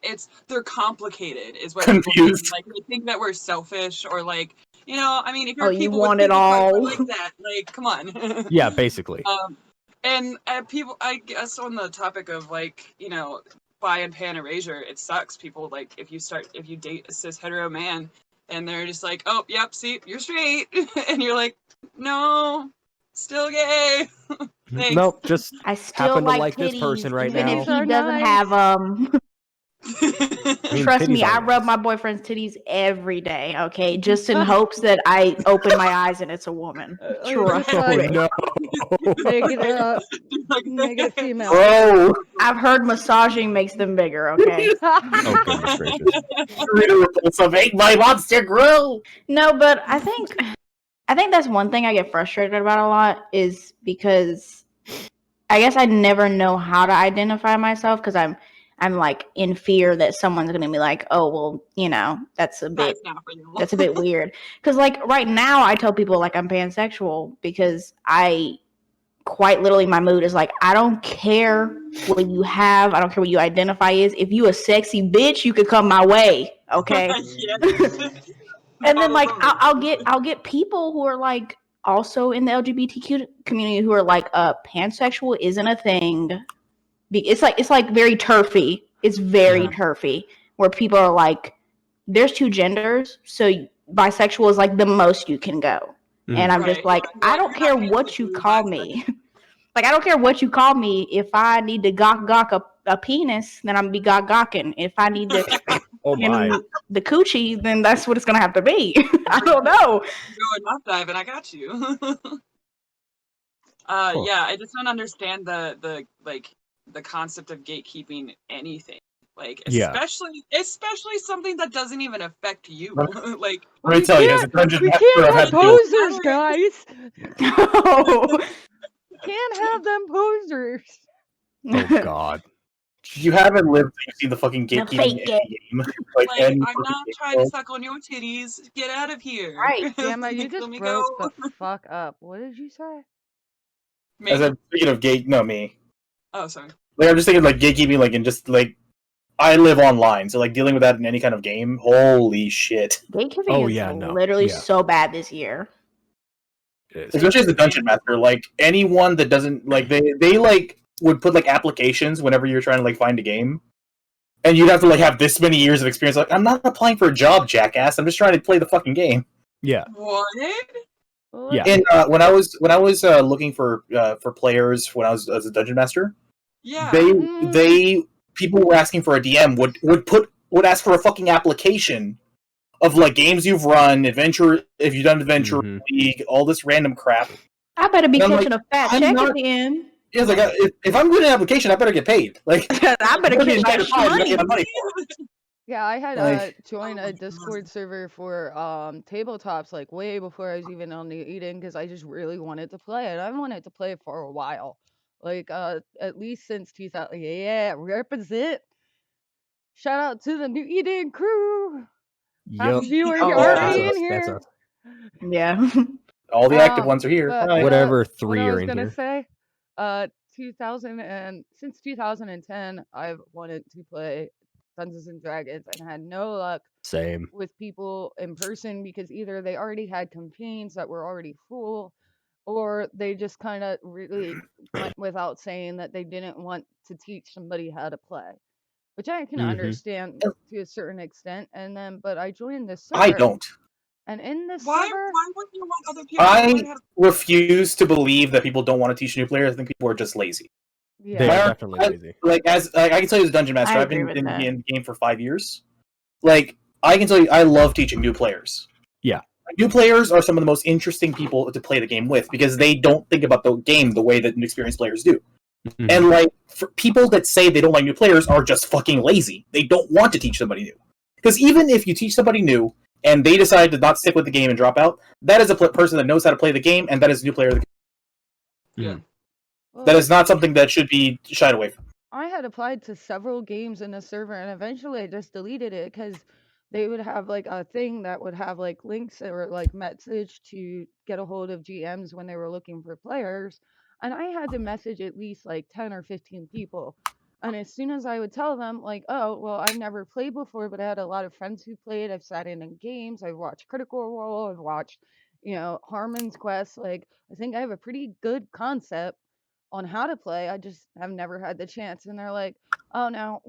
they're complicated, is what Confused. people think. Like they think that we're selfish or like, I mean, if you're Oh, you people want with it people types, I all. like that. Like, come on. Yeah, basically. And people, I guess, on the topic of like, bi and pan erasure, it sucks. People like if you date a cis hetero man, and they're just like, oh, yep, see, you're straight, and you're like, no, still gay. Thanks. Nope, just I still happen to like like this titties, person right even now. if he Are doesn't nice. have I mean, Trust me, titties I are rub nice. my boyfriend's titties every day, okay? Just in hopes that I open my eyes and it's a woman. Trust Just like, Oh no. negative female. Bro, I've heard massaging makes them bigger, okay? Oh goodness gracious. Rita Repulsive ate my monster grill. No, but I think that's one thing I get frustrated about a lot is because I guess I never know how to identify myself because I'm like in fear that someone's gonna be like, oh well, that's a bit weird. Because like right now I tell people like I'm pansexual because I quite literally my mood is like I don't care what you have, I don't care what you identify as. If you a sexy bitch, you could come my way, okay? And then like I'll get people who are like, also in the LGBTQ community who are like, pansexual isn't a thing. It's like very turfy. It's very turfy where people are like, there's two genders, so bisexual is like the most you can go. And I'm just like, I don't care what you call me. Like, I don't care what you call me. If I need to gawk a penis, then I'm gonna be gawking. If I need to the coochie, then that's what it's gonna have to be. I don't know. Go and not dive, and I got you. Yeah, I just don't understand the concept of gatekeeping anything. Like, especially something that doesn't even affect you. Like, let me tell you, as a dungeon we master, can't I've have had to deal- posers, guys. Oh. Can't have them posers. Oh God. You haven't lived till you've seen the fucking The gatekeeping fake in any game. Like, like any I'm fucking not game. trying to suck on your titties. Get out of here. Right. Damn it, you Like, just let me broke go. the fuck up. What did you say? As Me? I'm speaking of gate, no me. Oh, sorry. Like I'm just thinking like gatekeeping, like in just like I live online, so like dealing with that in any kind of game. Holy shit! Gatekeeping is literally so bad this year. Especially as a dungeon master, like anyone that doesn't like they like would put like applications whenever you're trying to like find a game, and you'd have to like have this many years of experience. Like I'm not applying for a job, jackass. I'm just trying to play the fucking game. Yeah. What? Yeah. And when I was looking for players when I was as a dungeon master, Yeah. they people were asking for a DM would ask for a fucking application of like games you've run, adventure if you've done adventure league, all this random crap. I better be catching like, a fat check at the end. Yeah, it's like if I'm doing an application, I better get paid. Like I better be catch that 9 to 5, money. get the money for it. Yeah, I had Like- joined a Discord server for tabletops like way before I was even on the Eden because I just really wanted to play it. I wanted to play it for a while, like at least since 2000. Yeah, represent. Shout out to the New Eden crew. Half of you are already in here. Yeah. All the active ones are here. But, Whatever, what 3 I are was in gonna here. say, 2000 and since 2010, I've wanted to play Dungeons and Dragons and had no luck Same. with people in person because either they already had campaigns that were already full, or they just kind of really went without saying that they didn't want to teach somebody how to play, which I can understand to a certain extent. And then, but I joined this server. I don't. And in this Why server, wouldn't you want other people to learn I how to refuse to believe that people don't want to teach new players. I think people are just lazy. yeah, They are definitely lazy. Like I can tell you as a dungeon master, I've been in the game for 5 years. Like I can tell you, I love teaching new players. Yeah. New players are some of the most interesting people to play the game with because they don't think about the game the way that experienced players do. And like for people that say they don't like new players are just fucking lazy. They don't want to teach somebody new. Because even if you teach somebody new and they decide to not stick with the game and drop out, that is a person that knows how to play the game, and that is a new player. Yeah. That is not something that should be shied away from. I had applied to several games in the server, and eventually I just deleted it because they would have like a thing that would have like links or like message to get a hold of GMs when they were looking for players, and I had to message at least like 10 or 15 people. And as soon as I would tell them, like, oh, well, I've never played before, but I had a lot of friends who played. I've sat in games. I've watched Critical Role. I've watched, Harmon's Quest. Like, I think I have a pretty good concept on how to play. I just have never had the chance. And they're like, oh, no,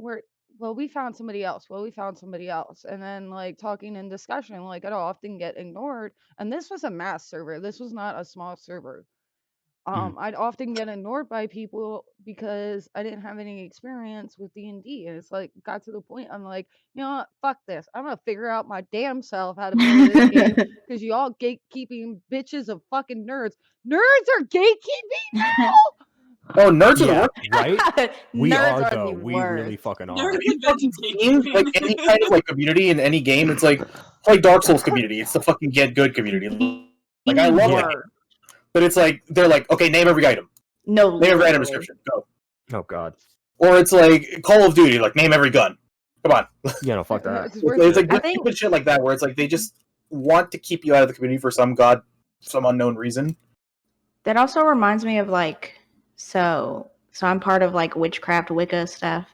we found somebody else. Well, we found somebody else. And then, like, talking in discussion, like, I'd often get ignored. And this was a mass server. This was not a small server. I'd often get ignored by people because I didn't have any experience with D&D, and it's like got to the point I'm like, you know what, fuck this. I'm gonna figure out my damn self how to play this game because you all gatekeeping bitches of fucking nerds. Nerds are gatekeeping now. Oh, nerds are the worst. Right? We Nerds are though. the We worst. really fucking are. Nerds Have you fucking seen gatekeeping. like any kind of like community in any game? It's like Dark Souls community. It's the fucking get good community. Like I love it, but it's like they're like, okay, name every item. No, Name every item description. Go. Oh God. Or it's like Call of Duty. Like name every gun. Come on. Yeah, no, fuck that. It's like stupid shit like that where it's like they just want to keep you out of the community for some unknown reason. That also reminds me of like so I'm part of like witchcraft Wicca stuff,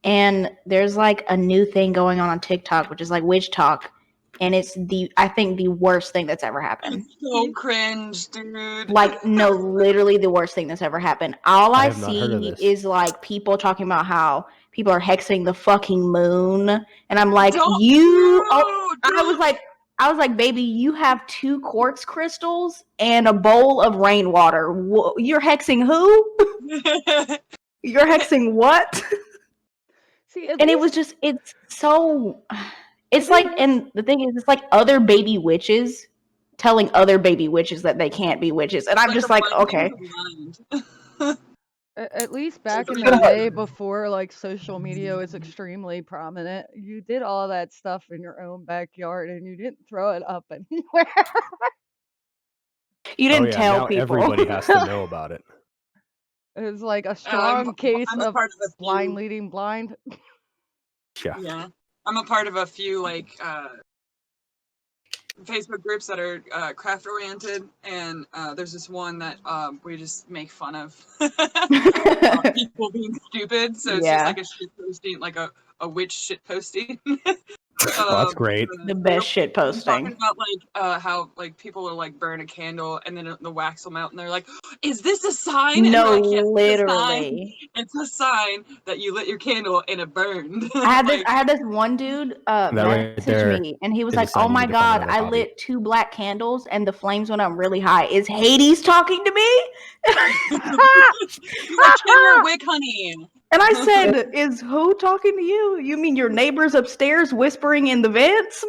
and there's like a new thing going on TikTok, which is like witch talk, and it's I think the worst thing that's ever happened. So cringe, dude. Like, no, literally the worst thing that's ever happened. All I I have not heard of see this. is like people talking about how people are hexing the fucking moon, and I'm like, I was like, baby, you have 2 quartz crystals and a bowl of rainwater. You're hexing who? You're hexing what? See, at And it least was just, it's so, it's To be like, honest- and the thing is, it's like other baby witches telling other baby witches that they can't be witches. And I'm just like, okay. at least back in the gonna- day before like social media was extremely prominent, you did all that stuff in your own backyard and you didn't throw it up anywhere. You Oh didn't yeah, tell now people. everybody has to know about it. It was like a strong case I'm a of part of a blind few. leading blind. Yeah. Yeah, I'm a part of a few like Facebook groups that are craft oriented, and there's this one that we just make fun of people being stupid. So it's just Yeah. like a shit posting, like a witch shit posting. Oh, that's great. The best shit Talking posting. about like how like people will like burn a candle and then the wax will melt and they're like, "Is this a sign?" And No, we're like, "Yes, literally. it's a sign that you lit your candle and it burned." I had this. Like, I had this one dude That right message there me, and he was is a like, sign "Oh you my need to find god, another I hobby." lit 2 black candles and the flames went up really high. Is Hades talking to me?" you like trim your wick, honey. And I said, "Is who talking to you? You mean your neighbors upstairs whispering in the vents,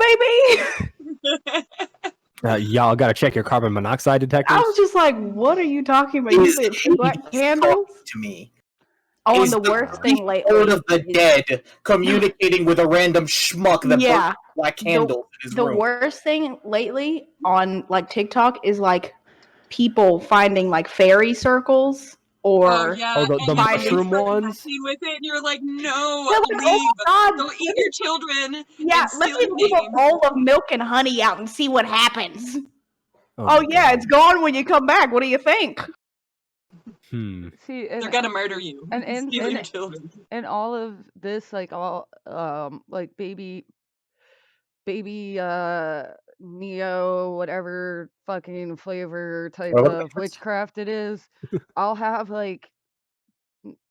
maybe?" Y'all gotta check your carbon monoxide detectors. I was just like, "What are you talking about? You Is lit 2 black Hades candles?" to me. Oh, Is and the worst thing Lord lately. of the Dead communicating with a random schmuck that Yeah. burns black candles in his The room. worst thing lately on like TikTok is like people finding like fairy circles or yeah, Oh, the and mushroom you start ones? messing with it, and you're like, "No, they're like, leave! "Oh my god, Don't eat your children." yeah, It's let me silly leave a things. bowl of milk and honey out and see what happens." Oh, Oh my yeah, God. it's gone when you come back. What do you think? See, They're gonna murder you and steal your and children. and all of this, like all like baby neo whatever fucking flavor type Well, of witchcraft it is, I'll have like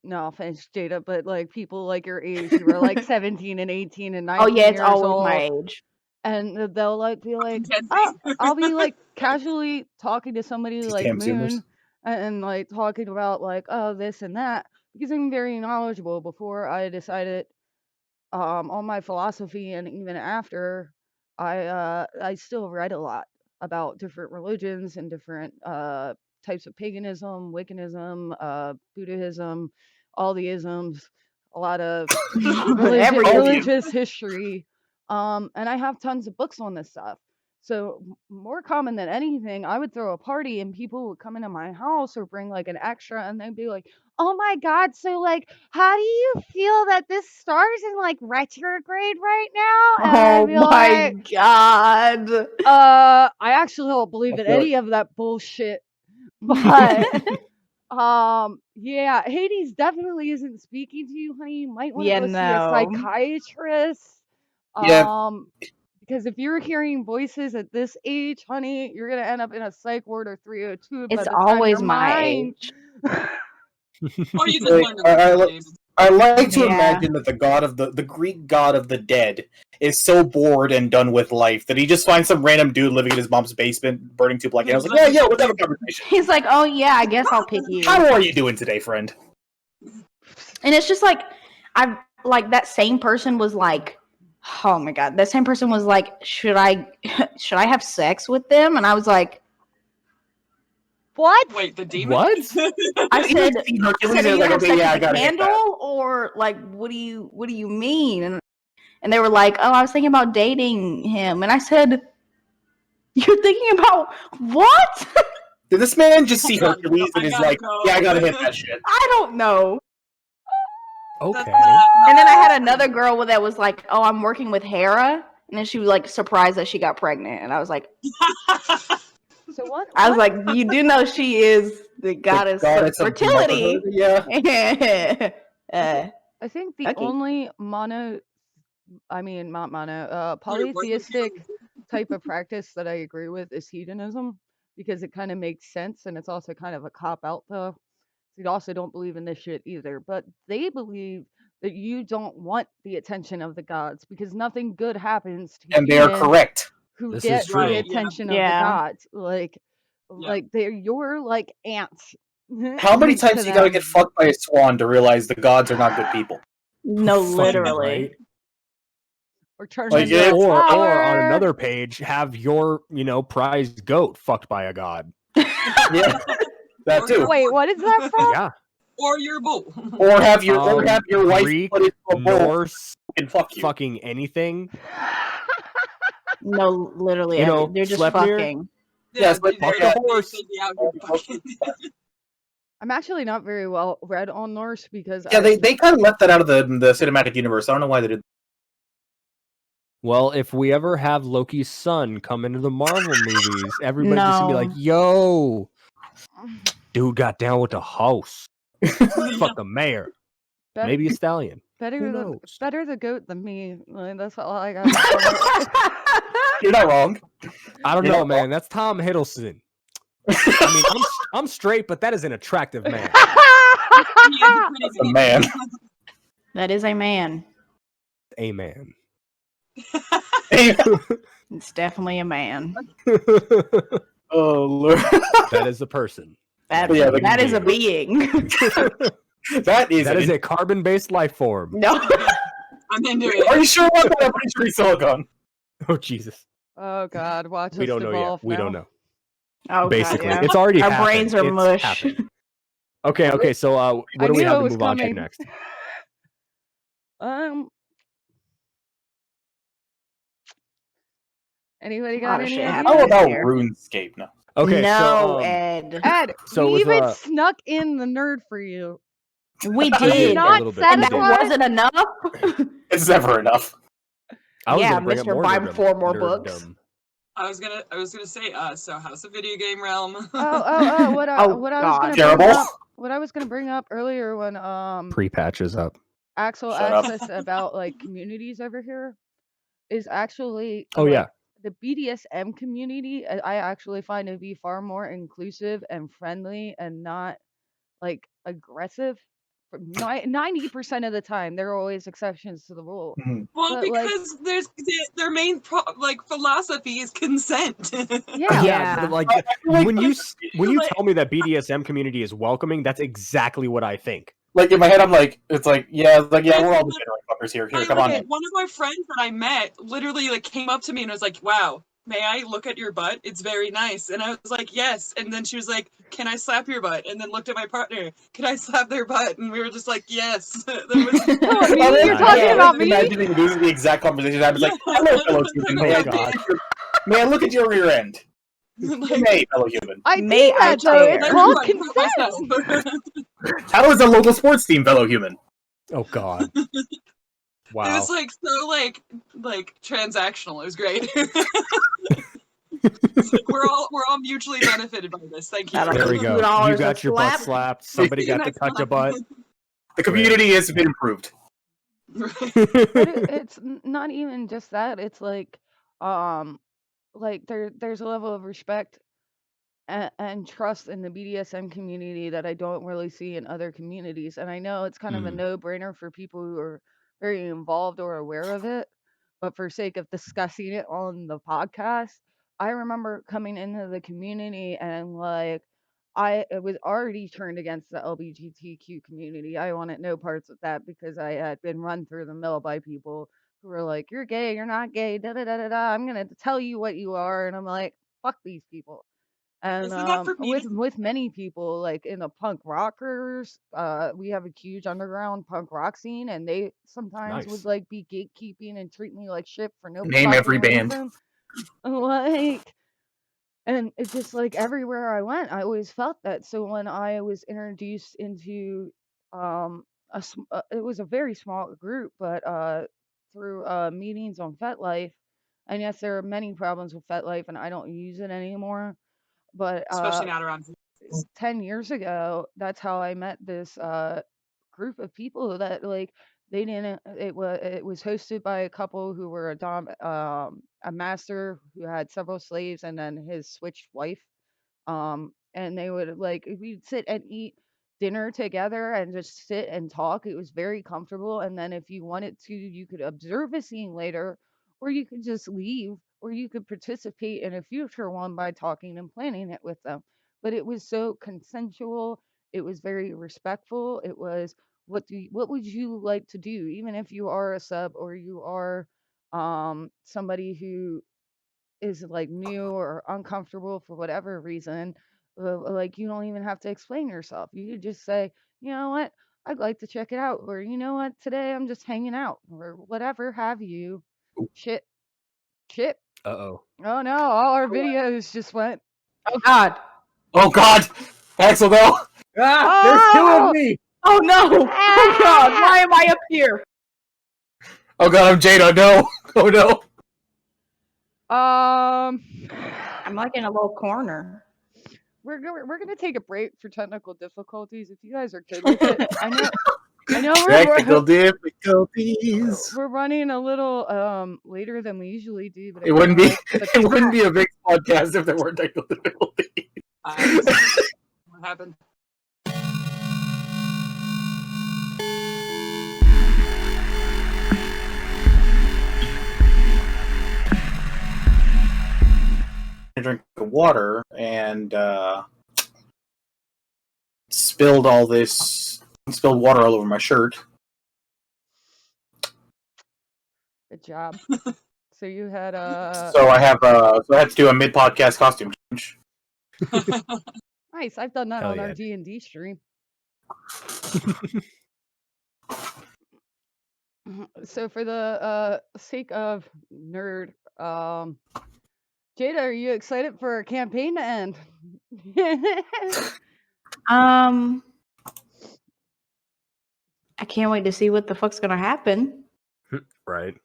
no offense, Jada, but like people like your age who are like 17 and 18 and Oh 19 yeah, it's years always old, my age. and they'll like be like, Gen Z. oh, I'll be like casually talking to somebody These like damn Zoomers. Moon and like talking about like, oh, this and that, because I'm very knowledgeable before I decided on my philosophy, and even after I still read a lot about different religions and different types of paganism, Wiccanism, Buddhism, all the isms, a lot of Every religious history, and I have tons of books on this stuff. So more common than anything, I would throw a party and people would come into my house or bring like an extra, and they'd be like, "Oh my god, so like, how do you feel that this star's in like retrograde right now?" And I'd Oh be my like, god. I actually don't believe I in feel any of that bullshit, but yeah, Hades definitely isn't speaking to you, honey. You might want to Yeah, go see a no. psychiatrist. Yeah. Because if you're hearing voices at this age, honey, you're gonna end up in a psych ward or 302 by It's the time always you're my mine. age. Or you just Like, learn to listen, David. I like to Yeah. imagine that the god of the Greek god of the dead is so bored and done with life that he just finds some random dude living in his mom's basement, burning 2 black candles. Like, yeah, let's have a conversation. He's like, "Oh yeah, I guess I'll pick you." How are you doing today, friend? And it's just like, I like that same person was like, oh my god, that same person was like, should I have sex with them? And I was like, What? Wait, the demon? What? I said, Hercules are you is like, gonna have okay, sex yeah, I with the gotta hit that. candle, or like, what do you mean? And they were like, oh, I was thinking about dating him, and I said, you're thinking about what? Did this man just see I gotta Hercules go, and I is gotta like, go. yeah, I gotta hit that shit? I don't know. Okay. And then I had another girl that was like, oh, I'm working with Hera, and then she was like surprised that she got pregnant, and I was like, So what? I was like, you do know she is the goddess of goddess of fertility. motherhood? Yeah. I think the Okay. only not mono, Wait, what? polytheistic type of practice that I agree with is hedonism because it kind of makes sense and it's also kind of a cop out though. They also don't believe in this shit either, but they believe that you don't want the attention of the gods because nothing good happens to And they are humans correct. who This is get the true. Right, yeah. attention of the Yeah. gods. Yeah. Like you're like ants. How many to times you gotta them. get fucked by a swan to realize the gods are not good people? No, Fucking literally. right. Or turn Like, into it- a Or flower. on another page, have your prized goat fucked by a god. Yeah, that Or too. your- Wait, what is that from? Yeah. Or your bull. Or have your wife Greek, put into a bowl Norse, and fuck you. fucking anything. No, literally. You know, They're just Sleipnir? fucking. Yes, but fuck the horse. They'd be out here fucking. I'm actually not very well read on Norse because Yeah, they kind of left that out of the cinematic universe. I don't know why they did. Well, if we ever have Loki's son come into the Marvel movies, everybody's just gonna be No. like, "Yo, dude got down with the house. Fuck the mayor. Bet- Maybe a stallion. better Who the knows? better the goat than me. Like, that's all I got. to say. You're not wrong. I don't You know, know- man. That's Tom Hiddleston. I mean, I'm straight, but that is an attractive man. That's a man. That is a man. A man. It's definitely a man. Oh Lord. That is a person. That, Yeah, that is a being. That is a carbon-based life form. No. I'm into it. Are you sure about that? I'm pretty sure he's silicon. Oh Jesus. Oh God, watch We us don't know yet. evolve We now. don't know. Oh, Basically, God, yeah. it's already Our happened. brains are It's mush. happened. Okay. So, I what do we knew have it to was move on to coming. next? Anybody A got lot of any shit ideas? How happened. about Here. RuneScape now? Okay. No, so, Ed. Ed, So we it was, even snuck in the nerd for you. We Are you did. not a little bit. And satisfied? that wasn't enough. It's never enough. I was Yeah, gonna bring up Mr. more Buy nerdum- 4 more books. nerddom. I was gonna say, so how's the video game realm? What I Oh, what I was God. gonna Terrible. bring up, what I was gonna bring up earlier when Pre-patches up. Axel Shut asked up. us about like communities over here is actually Oh, yeah. the BDSM community. I actually find to be far more inclusive and friendly and not like aggressive. 90% of the time, there are always exceptions to the rule. Mhm. Well, But, like- because their main philosophy is consent. Yeah. Yeah, but like like- when you like- tell me that BDSM community is welcoming, that's exactly what I think. Like in my head, I'm like, it's like, yeah, we're all degenerate fuckers here. Here, come on in. One of my friends that I met literally like came up to me and was like, "Wow, may I look at your butt? It's very nice." And I was like, "Yes." And then she was like, "Can I slap your butt?" And then looked at my partner, "Can I slap their butt?" And we were just like, "Yes." That was Oh, me? I'm You're talking Yeah. about me? Imagining this is the exact conversation. I was like, hello, fellow human. May, Oh, I, God. may I look at your rear end? like, May, fellow human. I May do that I though. dare? It's "That's called fun, consent. myself." How is a local sports team, fellow human? Oh God. It Wow. was like so like transactional. It was great. we're all mutually benefited by this. Thank you. That'll There we $2 go. You a got your butt slap. slapped. Somebody got to Next touch a one. butt. The community has been improved. But it's not even just that. It's like there's a level of respect and trust in the BDSM community that I don't really see in other communities. And I know it's kind of a Mm. no-brainer for people who are very involved or aware of it, but for sake of discussing it on the podcast, I remember coming into the community and like I was already turned against the LGBTQ community. I wanted no parts of that because I had been run through the mill by people who were like, "You're gay, you're not gay, da da da da da. I'm gonna tell you what you are," and I'm like, "Fuck these people." And Isn't that for me? with many people, like in the punk rockers, we have a huge underground punk rock scene, and they sometimes would Nice. like be gatekeeping and treat me like shit for no Name fucking every band. reason. Like, and it's just like everywhere I went, I always felt that. So when I was introduced into it was a very small group, but through meetings on FetLife, and yes, there are many problems with FetLife, and I don't use it anymore. But Especially not around. 10 years ago, that's how I met this group of people that like They didn't. It was hosted by a couple who were a master who had several slaves, and then his switched wife. And they would like we'd sit and eat dinner together and just sit and talk. It was very comfortable. And then if you wanted to, you could observe a scene later, or you could just leave, or you could participate in a future one by talking and planning it with them. But it was so consensual. It was very respectful. It was what would you like to do, even if you are a sub or you are somebody who is like new or uncomfortable for whatever reason, like you don't even have to explain yourself. You could just say, you know what, I'd like to check it out, or you know what, today I'm just hanging out, or whatever have you. Shit, shit. Uh-oh. Oh no, all our videos just went. Oh God. Oh God, Axel, no! Ah, there's two of Oh! me. Oh no. Oh God. Why am I up here? Oh God, I'm Jada. No! Oh no! Um, I'm like in a little corner. we're gonna take a break for technical difficulties. If you guys are good with it, I know Technical we're difficulties. we're running a little later than we usually do, but I It wouldn't feel be. like the It wouldn't be a big podcast if there weren't technical difficulties. What happened? I drank the water and spilled water all over my shirt. good job. So you had So I had to do a mid-podcast costume change. nice. I've done that Hell on our yeah. D&D stream. So for the sake of nerd, Jada, are you excited for our campaign to end? I can't wait to see what the fuck's gonna happen. Right.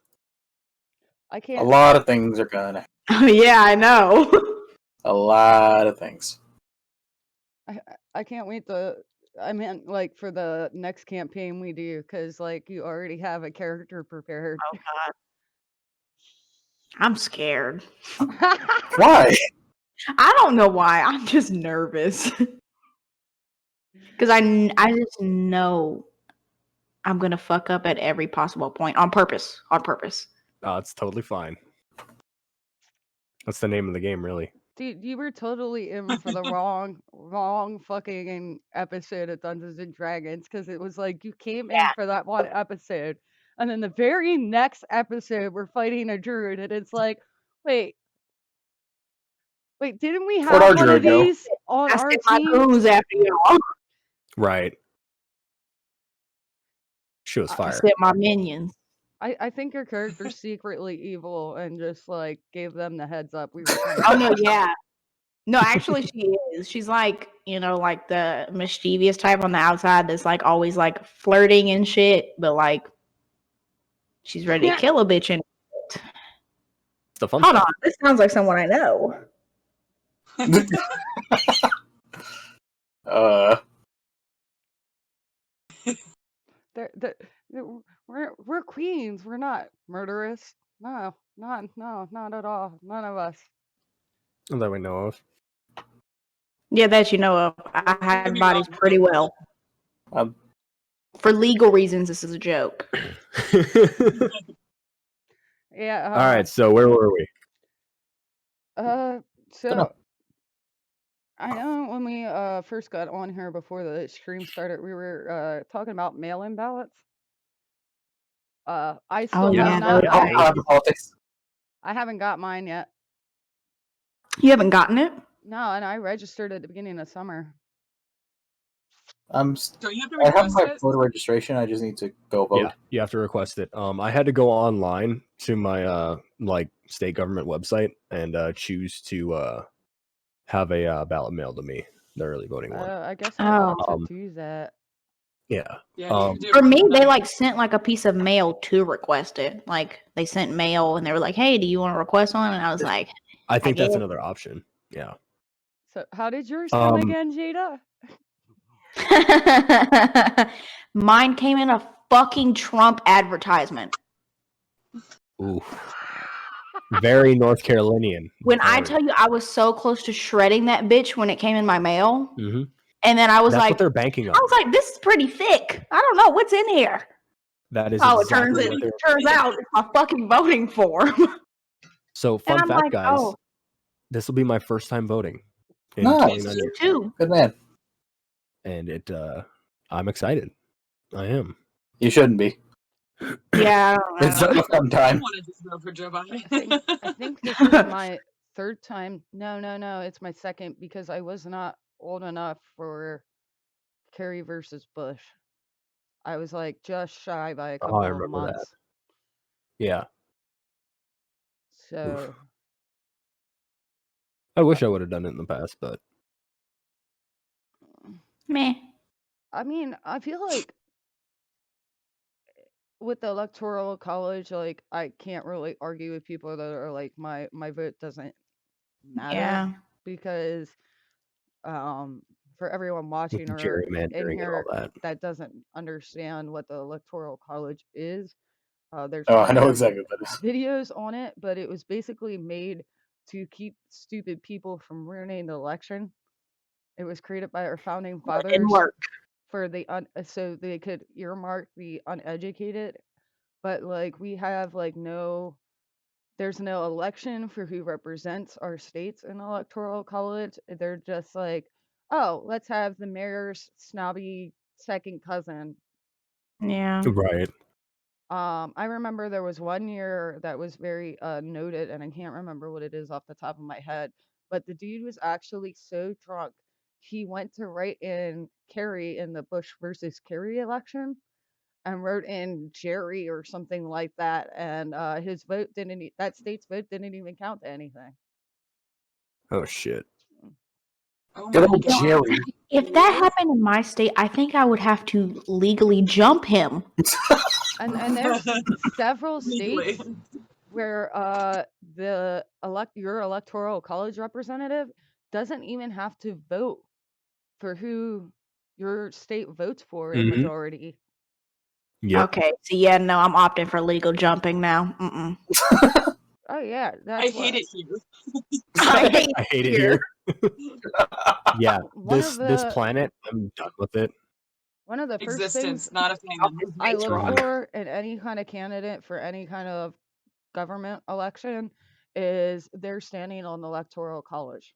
I A can't. lot of things are gonna. Yeah, I know. A lot of things. I can't wait to. I meant like for the next campaign we do, because like you already have a character prepared. Oh God. I'm scared. Why? I don't know why. I'm just nervous. Because I just know I'm gonna fuck up at every possible point on purpose. On purpose. Oh, it's totally fine. That's the name of the game, really. Dude, you were totally in for the wrong fucking episode of Dungeons and Dragons, because it was like you came in for that one episode, and then the very next episode we're fighting a druid, and it's like, wait, didn't we Where'd have our one of druid go? these on I our sent my team? goons after y'all. Right. She was I fire. sent my minions. I think your character's secretly evil and just like gave them the heads up we were coming. Oh no, yeah. No, actually she is. She's like, like the mischievous type on the outside that's like always like flirting and shit, but like she's ready to kill a bitch and It's the fun hold stuff. on. This sounds like someone I know. We're queens. We're not murderous. No, not at all. None of us. That we know of. Yeah, that you know of. I hide bodies pretty well. Um, For legal reasons, this is a joke. Yeah. All right, so where were we? So I know when we first got on here before the stream started, we were talking about mail-in ballots. I still yeah, have not. no, politics. I haven't got mine yet. You haven't gotten it? No, and I registered at the beginning of summer. Don't you have to I have request my it? voter registration. I just need to go vote. Yeah, you have to request it. I had to go online to my like state government website and choose to have a ballot mailed to me, the early voting one. I guess I ought Oh. to do that. Yeah. Yeah, you can do it For me, they tonight. like sent like a piece of mail to request it. Like they sent mail and they were like, "Hey, do you want to request one?" And I was like, I think that's guess. another option. Yeah. So how did yours come Um, again, Jada? Mine came in a fucking Trump advertisement. Ooh, very North Carolinian. When I tell you I was so close to shredding that bitch when it came in my mail. Mm-hmm. And then I was That's like, what they're banking on. I was like, this is pretty thick. I don't know what's in here. That is Oh, exactly it what they're. turns out it's my fucking voting form. So, And fun I'm fact, like, guys, oh, this will be my first time voting in Nice. 29 you years, too. Good man. and I'm excited. I am. You shouldn't be. Yeah, It's not a fun I time. want to just vote for Joe I think Biden. this is my third time. No, it's my second because I was not old enough for Kerry versus Bush. I was like just shy by a Oh, I couple of remember that. months. Yeah. So I wish I would have done it in the past, but meh. I mean, I feel like with the electoral college, like I can't really argue with people that are like my vote doesn't matter Yeah. because for everyone watching or in gerrymandering and all here that. that doesn't understand what the electoral college is, there's Oh, I plenty know of exactly what that is. videos on it, but it was basically made to keep stupid people from ruining the election. It was created by our founding fathers work. for so they could earmark the uneducated, but like we have like there's no election for who represents our states in electoral college. They're just like, oh, let's have the mayor's snobby second cousin. Yeah. Right. I remember there was one year that was very noted, and I can't remember what it is off the top of my head, but the dude was actually so drunk he went to write in Kerry in the Bush versus Kerry election and wrote in Jerry or something like that, and his vote that state's vote didn't even count to anything. Oh shit. Oh Good my old god. Jerry. If that happened in my state, I think I would have to legally jump him. And there's several Legally. states where your electoral college representative doesn't even have to vote for who your state votes for in Mhm. majority. Yep. Okay. So yeah, no, I'm opting for legal jumping now. Mm-mm. Oh yeah, I hate it here. I hate it here. Yeah. One This of this the planet, I'm done with it. one of the first things Existence, not a fan. I look wrong. for in any kind of candidate for any kind of government election is their standing on the electoral college,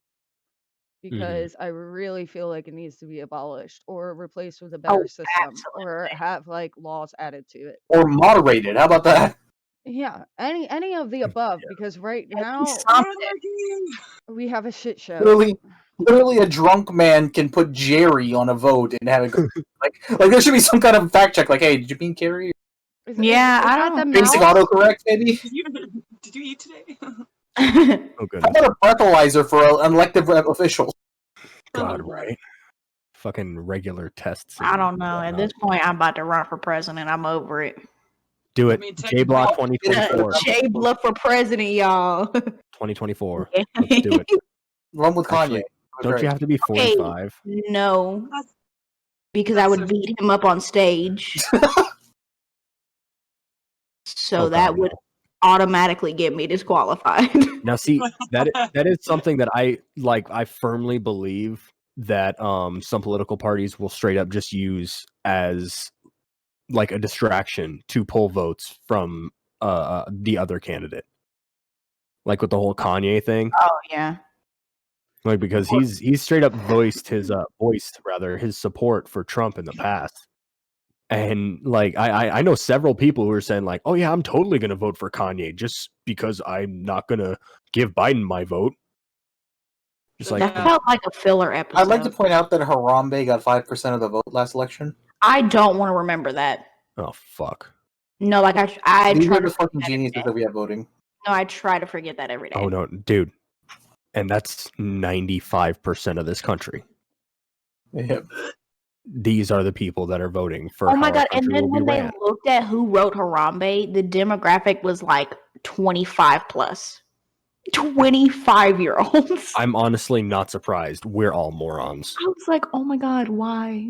because I really feel like it needs to be abolished or replaced with a better Oh, system or have like laws added to it. Or moderated. How about that? Yeah, any of the above, because right now we have a shit show. Literally, a drunk man can put Jerry on a vote and have it go. like there should be some kind of fact check. Like, hey, did you mean Kerry? Yeah, I that the don't- Basic mouse? autocorrect, maybe. Did you eat today? Oh How goodness. about a breathalyzer for an elected official? God, right. Fucking regular tests. I and don't know. At whatnot. this point, I'm about to run for president. I'm over it. Do I it. mean, J Block technically- 2024. J Bluff for president, y'all. 2024. Yeah. Let's do it. Run with Kanye. Actually, don't you have to be Hey, 45? no, because That's I would so- beat him up on stage. So Oh, that God, would no. automatically get me disqualified. Now, see, that is something that I like. I firmly believe that some political parties will straight up just use as like a distraction to pull votes from the other candidate, like with the whole Kanye thing. Oh yeah. Like because he's straight up voiced his support for Trump in the past. And like I know several people who are saying like, oh yeah, I'm totally gonna vote for Kanye just because I'm not gonna give Biden my vote. Just like That felt like a filler episode. I'd like to point out that Harambe got 5% of the vote last election. I don't want to remember that. oh fuck. No, like I These try are to the fucking forget that geniuses every that day. we have voting. No, I try to forget that every day. Oh no, dude. And that's 95% of this country. Yeah. These are the people that are voting for Oh my how god! our And country then will be when they ran. looked at who wrote Harambe, the demographic was like 25 plus. 25-year-olds. I'm honestly not surprised. We're all morons. I was like, oh my god, why?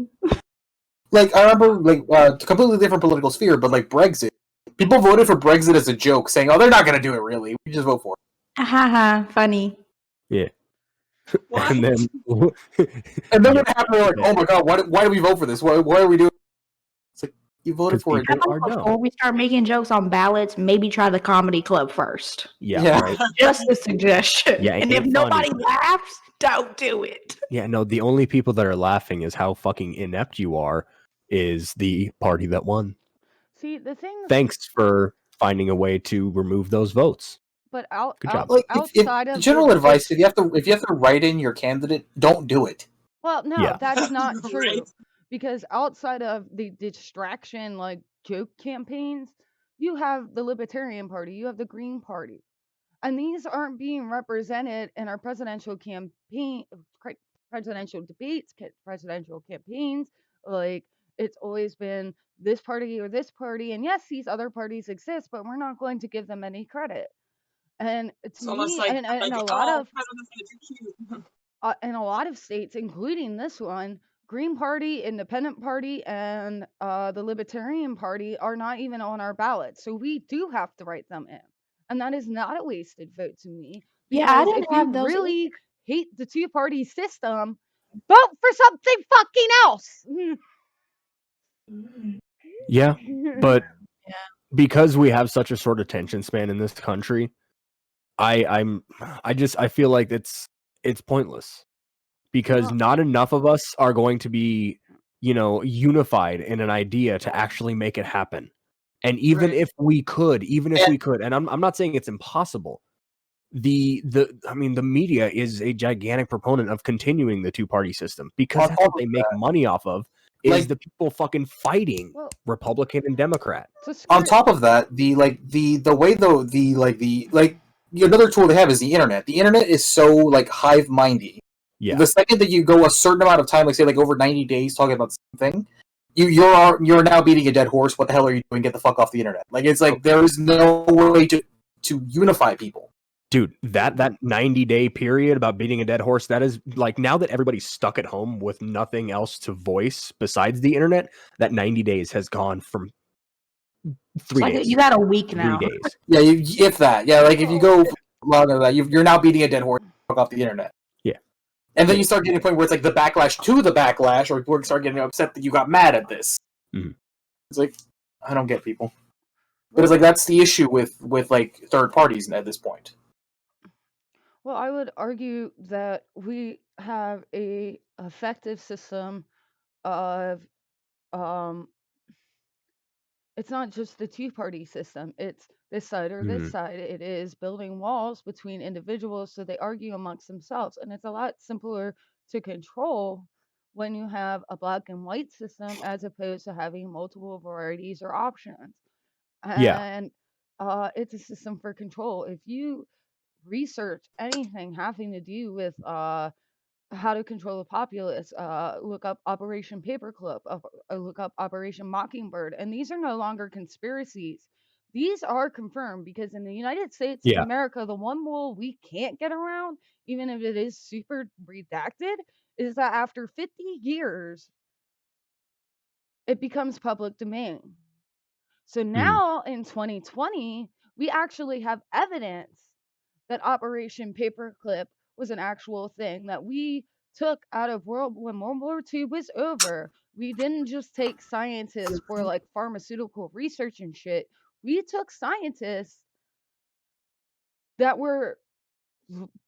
like I remember completely different political sphere, but like Brexit, people voted for Brexit as a joke, saying, "Oh, they're not going to do it. Really, we just vote for it." Haha, funny. Yeah. What? And then And then Yeah. it happened, we're like, "Oh my god, why do we vote for this? Why are we doing?" It's like you voted 'Cause for it. people are dumb. Before we start making jokes on ballots, maybe try the comedy club first. Yeah, Yeah. right. Just a suggestion. Yeah, it and if ain't nobody funny. laughs, don't do it. Yeah, no, the only people that are laughing is how fucking inept you are is the party that won. See, the thing, Thanks for finding a way to remove those votes. but Good job. Like outside if of general the advice, if you have to write in your candidate, don't do it. well, no, Yeah. that's not Right. true. Because outside of the distraction, like joke campaigns, you have the Libertarian Party, you have the Green Party, and these aren't being represented in our presidential debates, presidential campaigns. Like it's always been this party or this party, and yes, these other parties exist, but we're not going to give them any credit. And It's to almost me, like and a lot oh, of president's gonna be cute. in a lot of states, including this one, Green Party, Independent Party, and the Libertarian Party are not even on our ballot. So we do have to write them in. And that is not a wasted vote to me. Yeah, I Because if didn't you have those really hate the two party system, vote for something fucking else. Yeah, but because we have such a short attention span in this country, I feel like it's pointless because Well- not enough of us are going to be, unified in an idea to actually make it happen. And even Right. if we could, and I'm not saying it's impossible. The media is a gigantic proponent of continuing the two-party system because On that's top what they of make money off of is like- the people fucking fighting Well, Republican and Democrat. On top of that, the way another tool they have is the internet. The internet is so like hive mindy. Yeah. The second that you go a certain amount of time, like say like over 90 days talking about the same thing, you're now beating a dead horse. What the hell are you doing? Get the fuck off the internet. Like it's like there is no way to unify people. Dude, that 90-day period about beating a dead horse, that is like now that everybody's stuck at home with nothing else to voice besides the internet, that 90 days has gone from 3 Like days. you got a week 3 now. days. Yeah, if that. Yeah, like if you go longer than that, you're now beating a dead horse. Fuck off the internet. Yeah. And then you start getting to a point where it's like the backlash to the backlash, or people start getting upset that you got mad at this. Mhm. It's like I don't get people, but it's like that's the issue with like third parties at this point. Well, I would argue that we have a effective system of it's not just the two party system. It's this side or this Mhm. side. It is building walls between individuals so they argue amongst themselves. And it's a lot simpler to control when you have a black and white system as opposed to having multiple varieties or options. Yeah. And it's a system for control. If you research anything having to do with how to control the populace, look up Operation Paperclip, look up Operation Mockingbird, and these are no longer conspiracies. These are confirmed because in the United States of Yeah. America, the one rule we can't get around, even if it is super redacted, is that after 50 years, it becomes public domain. So now in 2020, we actually have evidence that Operation Paperclip was an actual thing that we took out of when World War II was over. We didn't just take scientists for like pharmaceutical research and shit. We took scientists that were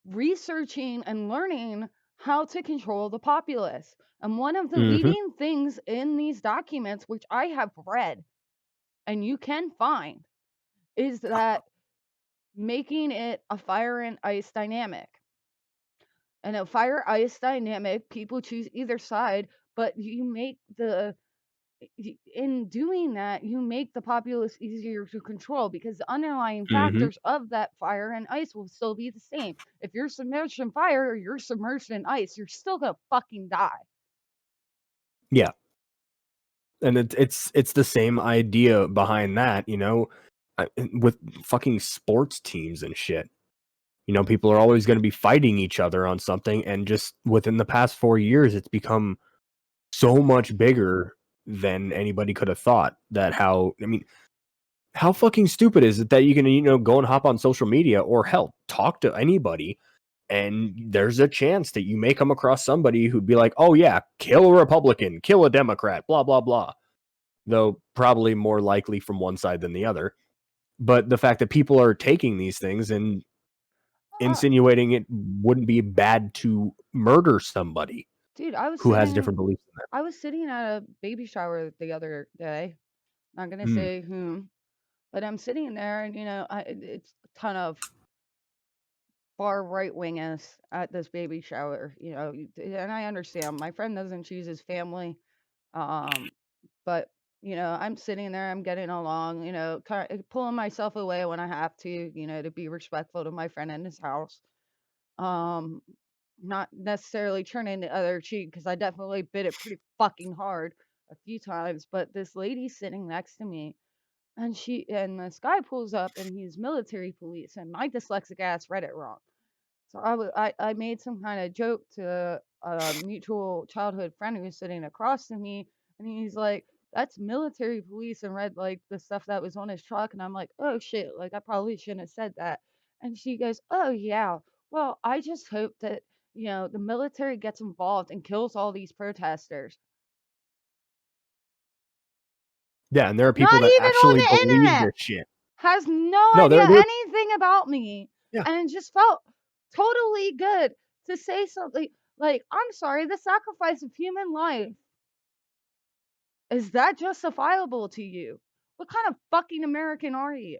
researching and learning how to control the populace. And one of the Mhm. leading things in these documents, which I have read and you can find, is that making it a fire and ice dynamic. And a fire ice dynamic, people choose either side, but you make in doing that, you make the populace easier to control because the underlying factors of that fire and ice will still be the same. If you're submerged in fire or you're submerged in ice, you're still gonna fucking die. Yeah. And it's the same idea behind that, with fucking sports teams and shit. People are always going to be fighting each other on something, and just within the past 4 years, it's become so much bigger than anybody could have thought. How fucking stupid is it that you can, go and hop on social media or hell, talk to anybody, and there's a chance that you may come across somebody who'd be like, oh yeah, kill a Republican, kill a Democrat, blah, blah, blah. Though probably more likely from one side than the other. But the fact that people are taking these things and insinuating it wouldn't be bad to murder somebody Dude, I was who has sitting different beliefs than that. I was sitting at a baby shower the other day. Not gonna Mm. say whom, but I'm sitting there, and it's a ton of far right wingers at this baby shower. And I understand. My friend doesn't choose his family, but I'm sitting there, I'm getting along, kind of pulling myself away when I have to be respectful to my friend in his house. Um, not necessarily turning the other cheek because I definitely bit it pretty fucking hard a few times. But this lady sitting next to me, and this guy pulls up, and he's military police, and my dyslexic ass read it wrong. So I made some kind of joke to a mutual childhood friend who was sitting across from me, and he's like, "That's military police," and read like the stuff that was on his truck, and I'm like, "Oh shit, like I probably shouldn't have said that." And she goes, "Oh yeah, well I just hope that the military gets involved and kills all these protesters." Yeah, and there are people Not that even on actually the believe internet. this shit. Has no No, idea they're anything about me. Yeah. And it just felt totally good to say something like, "I'm sorry, the sacrifice of human life, is that justifiable to you? What kind of fucking American are you?"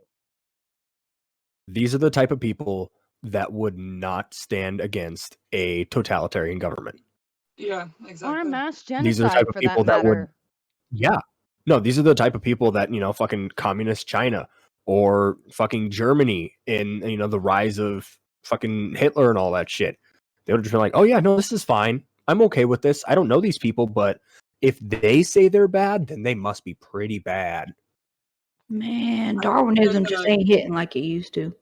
These are the type of people that would not stand against a totalitarian government. Yeah, Or a exactly. mass These are the type genocide of for people that that would matter. Yeah. No, these are the type of people that, fucking communist China or fucking Germany in, the rise of fucking Hitler and all that shit. They would just be like, oh yeah, no, this is fine. I'm okay with this. I don't know these people, but if they say they're bad, then they must be pretty bad. Man, There's Darwinism a- just ain't hitting like it used to.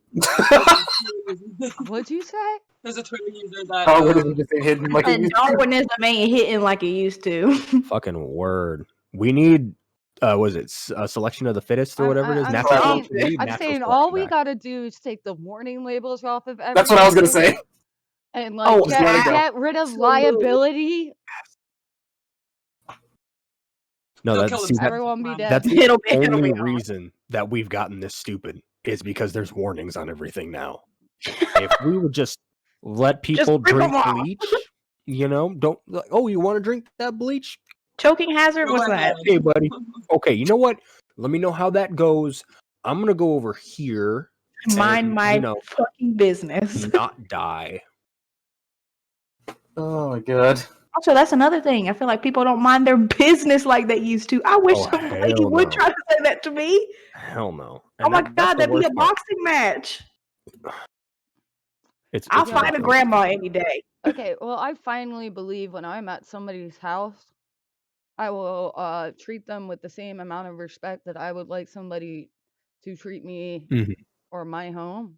What'd you say? There's a Twitter user that Oh, what is it just hidden like it And used to? Darwinism ain't hitting like it used to. Fucking word. We need, was it a selection of the fittest or whatever it is? I'm Natural saying, selection. We need I'm natural saying all selection we back. gotta do is take the warning labels off of That's what I was gonna everything say. and Oh, Just let it go. get rid of absolutely. liability. No, They'll that, kill see, that, Everyone be dead. that's the It'll be only on. reason that we've gotten this stupid is because there's warnings on everything now. If we would just let people rip 'em drink off. bleach, don't like, oh, you want to drink that bleach? Choking hazard? Go What's that? ahead. Hey, buddy. Okay, you know what? Let me know how that goes. I'm gonna go over here Mind and, my fucking business. not die. Oh my god. Also, that's another thing. I feel like people don't mind their business like they used to. I wish Oh, some lady hell would no. try to say that to me. Hell no. Oh my that's god, the that'd be a worst part. boxing match. It's I'll Yeah. fight a ridiculous. grandma any day. Okay, well, I finally believe when I'm at somebody's house, I will treat them with the same amount of respect that I would like somebody to treat me Mhm. or my home.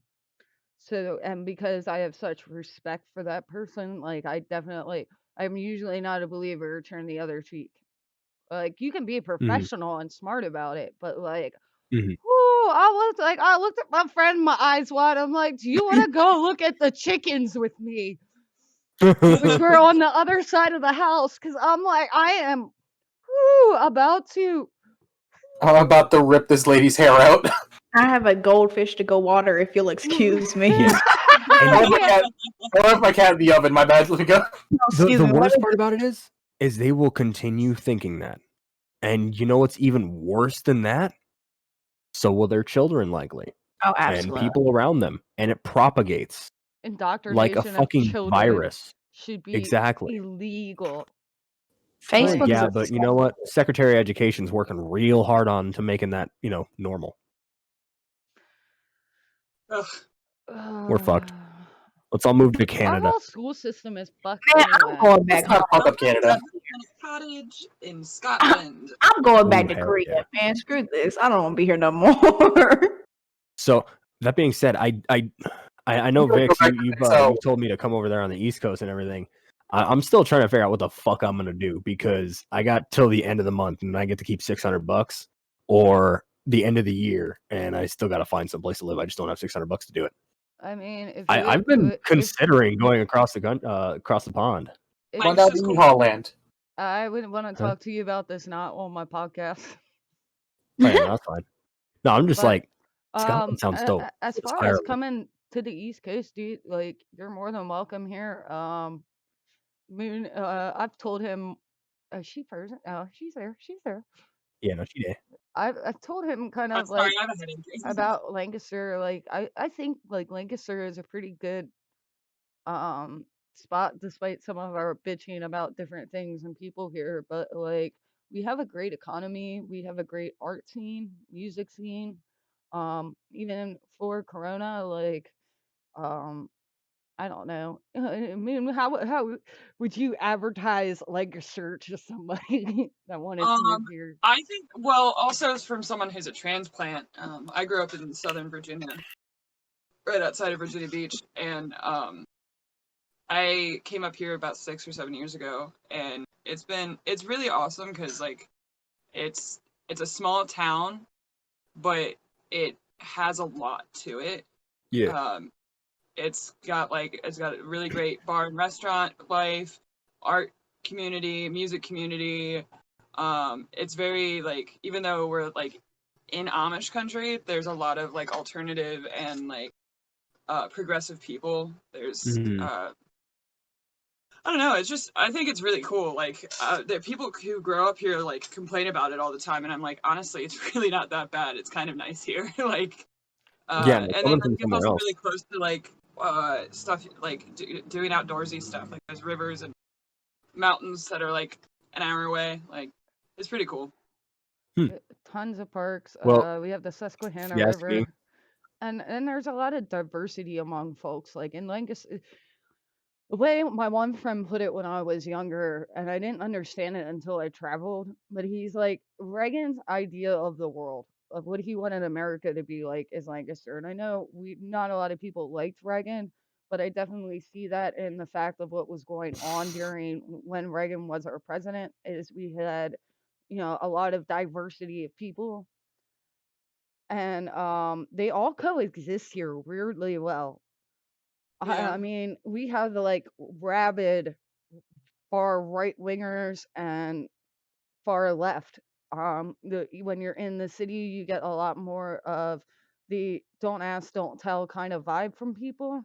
So, and because I have such respect for that person, like I'm usually not a believer turn the other cheek. Like you can be professional and smart about it, but like, Mhm. whoo, I looked at my friend, my eyes wide. I'm like, "Do you want to go look at the chickens with me?" Which were on the other side of the house, because I'm like, I am about to. I'm about to rip this lady's hair out. I have a goldfish to go water if you'll excuse me. Yeah. I left my cat in the oven. My bad. Let me go. Excuse The me, worst what part about it is they will continue thinking that. And you know what's even worse than that? So will their children likely. Oh, And absolutely. people around them. And it propagates Indoctrination like a of fucking children virus. should be Exactly. illegal. Well, Facebook yeah, is but you know what? Secretary of Education's working real hard on to making that, normal. Ugh. We're fucked. Let's all move to Our Canada. whole school system is fucked Man, anyway. I'm going back Let's not home. fuck up Canada. Cottage in Scotland. I'm going back Ooh, to hell Korea, yeah. man. Screw this. I don't want to be here no more. So that being said, I know Go Vix, back to you XO. told me to come over there on the East Coast and everything. I'm still trying to figure out what the fuck I'm gonna do because I got till the end of the month and I get to keep $600, or the end of the year and I still got to find some place to live. I just don't have $600 to do it. I mean, I've been considering going across the pond. if Going Mike's down just to cool. U-Haul land. I wouldn't want to Huh? talk to you about this not on my podcast. Oh, yeah, no, that's fine. No, I'm just But like, Scotland sounds dope. as It's far as Ireland. coming to the East Coast, dude, like you're more than welcome here. Moon, I've told him, she person, oh, she's there, she's there. Yeah, no, she did. I've told him kind Oh, of sorry, like I have a headache. about Lancaster. Like I think like Lancaster is a pretty good um spot despite some of our bitching about different things and people here, but like we have a great economy, we have a great art scene, music scene. Even for Corona, like um I don't know. I mean, how would you advertise like a search to somebody that wanted to move Um, here? I think, well, also from someone who's a transplant. I grew up in Southern Virginia, right outside of Virginia Beach, and I came up here about 6 or 7 years ago, and it's really awesome because like it's a small town, but it has a lot to it. Yeah. Um, it's got a really great bar and restaurant life, art community, music community. It's very like, even though we're like in Amish country, there's a lot of like alternative and like progressive people. There's Mhm. I don't know. It's just I think it's really cool. Like the people who grow up here like complain about it all the time, and I'm like, honestly, it's really not that bad. It's kind of nice here. Like, Yeah, no, and then coming like, from it's somewhere also else. really close to like stuff like doing outdoorsy stuff. Like there's rivers and mountains that are like an hour away. Like it's pretty cool. Tons of parks. Well, We have the Susquehanna yes, me. River, and there's a lot of diversity among folks. Like in Lancaster, the way my one friend put it when I was younger, and I didn't understand it until I traveled, but he's like, Reagan's idea of the world, of what he wanted America to be like, is Lancaster. And I know not a lot of people liked Reagan, but I definitely see that in the fact of what was going on during when Reagan was our president, is we had, a lot of diversity of people, and they all coexist here weirdly well. I Yeah. mean, we have the like rabid far right wingers and far left. When you're in the city, you get a lot more of the don't ask, don't tell kind of vibe from people.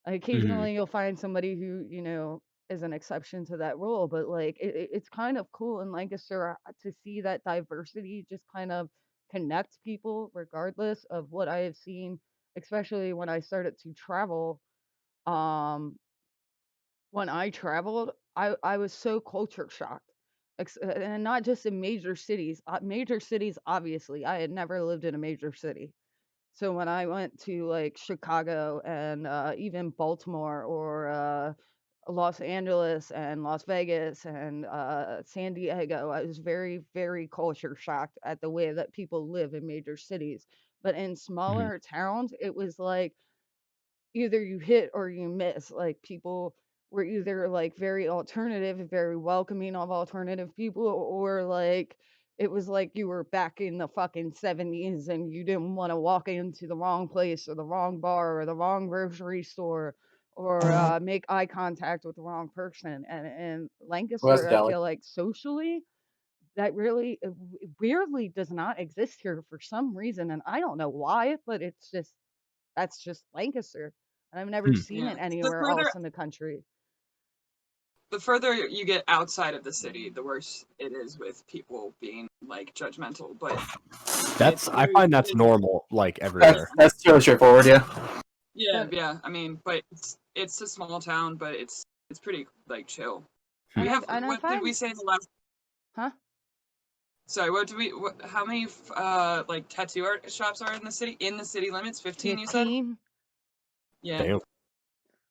Mhm. Occasionally, you'll find somebody who is an exception to that rule, but like it's kind of cool in Lancaster to see that diversity just kind of connect people, regardless of what I have seen, especially when I started to travel. Um, when I traveled, I was so culture shocked. And not just in major cities. Major cities, obviously, I had never lived in a major city. So when I went to like Chicago and even Baltimore or Los Angeles and Las Vegas and San Diego, I was very, very culture shocked at the way that people live in major cities. But in Mhm. smaller towns, it was like either you hit or you miss. Like people were either like very alternative, very welcoming of alternative people, or like it was like you were back in the fucking 70s and you didn't want to walk into the wrong place or the wrong bar or the wrong grocery store or make eye contact with the wrong person. And West Lancaster, I Delhi. feel like socially, that really weirdly does not exist here for some reason. And I don't know why, but that's just Lancaster, and I've never Hmm. seen Yeah. it anywhere else in the country. The further you get outside of the city, the worse it is with people being like judgmental. But I find that's it normal, like That's everywhere. that's fairly straightforward, yeah. yeah, But yeah. I mean, but it's a small town, but it's pretty like chill. Hmm. We have and I what did we find, say in the last? huh? Sorry, how many like tattoo art shops are in the city? In the city limits, 15. You said? 15. Yeah. Damn.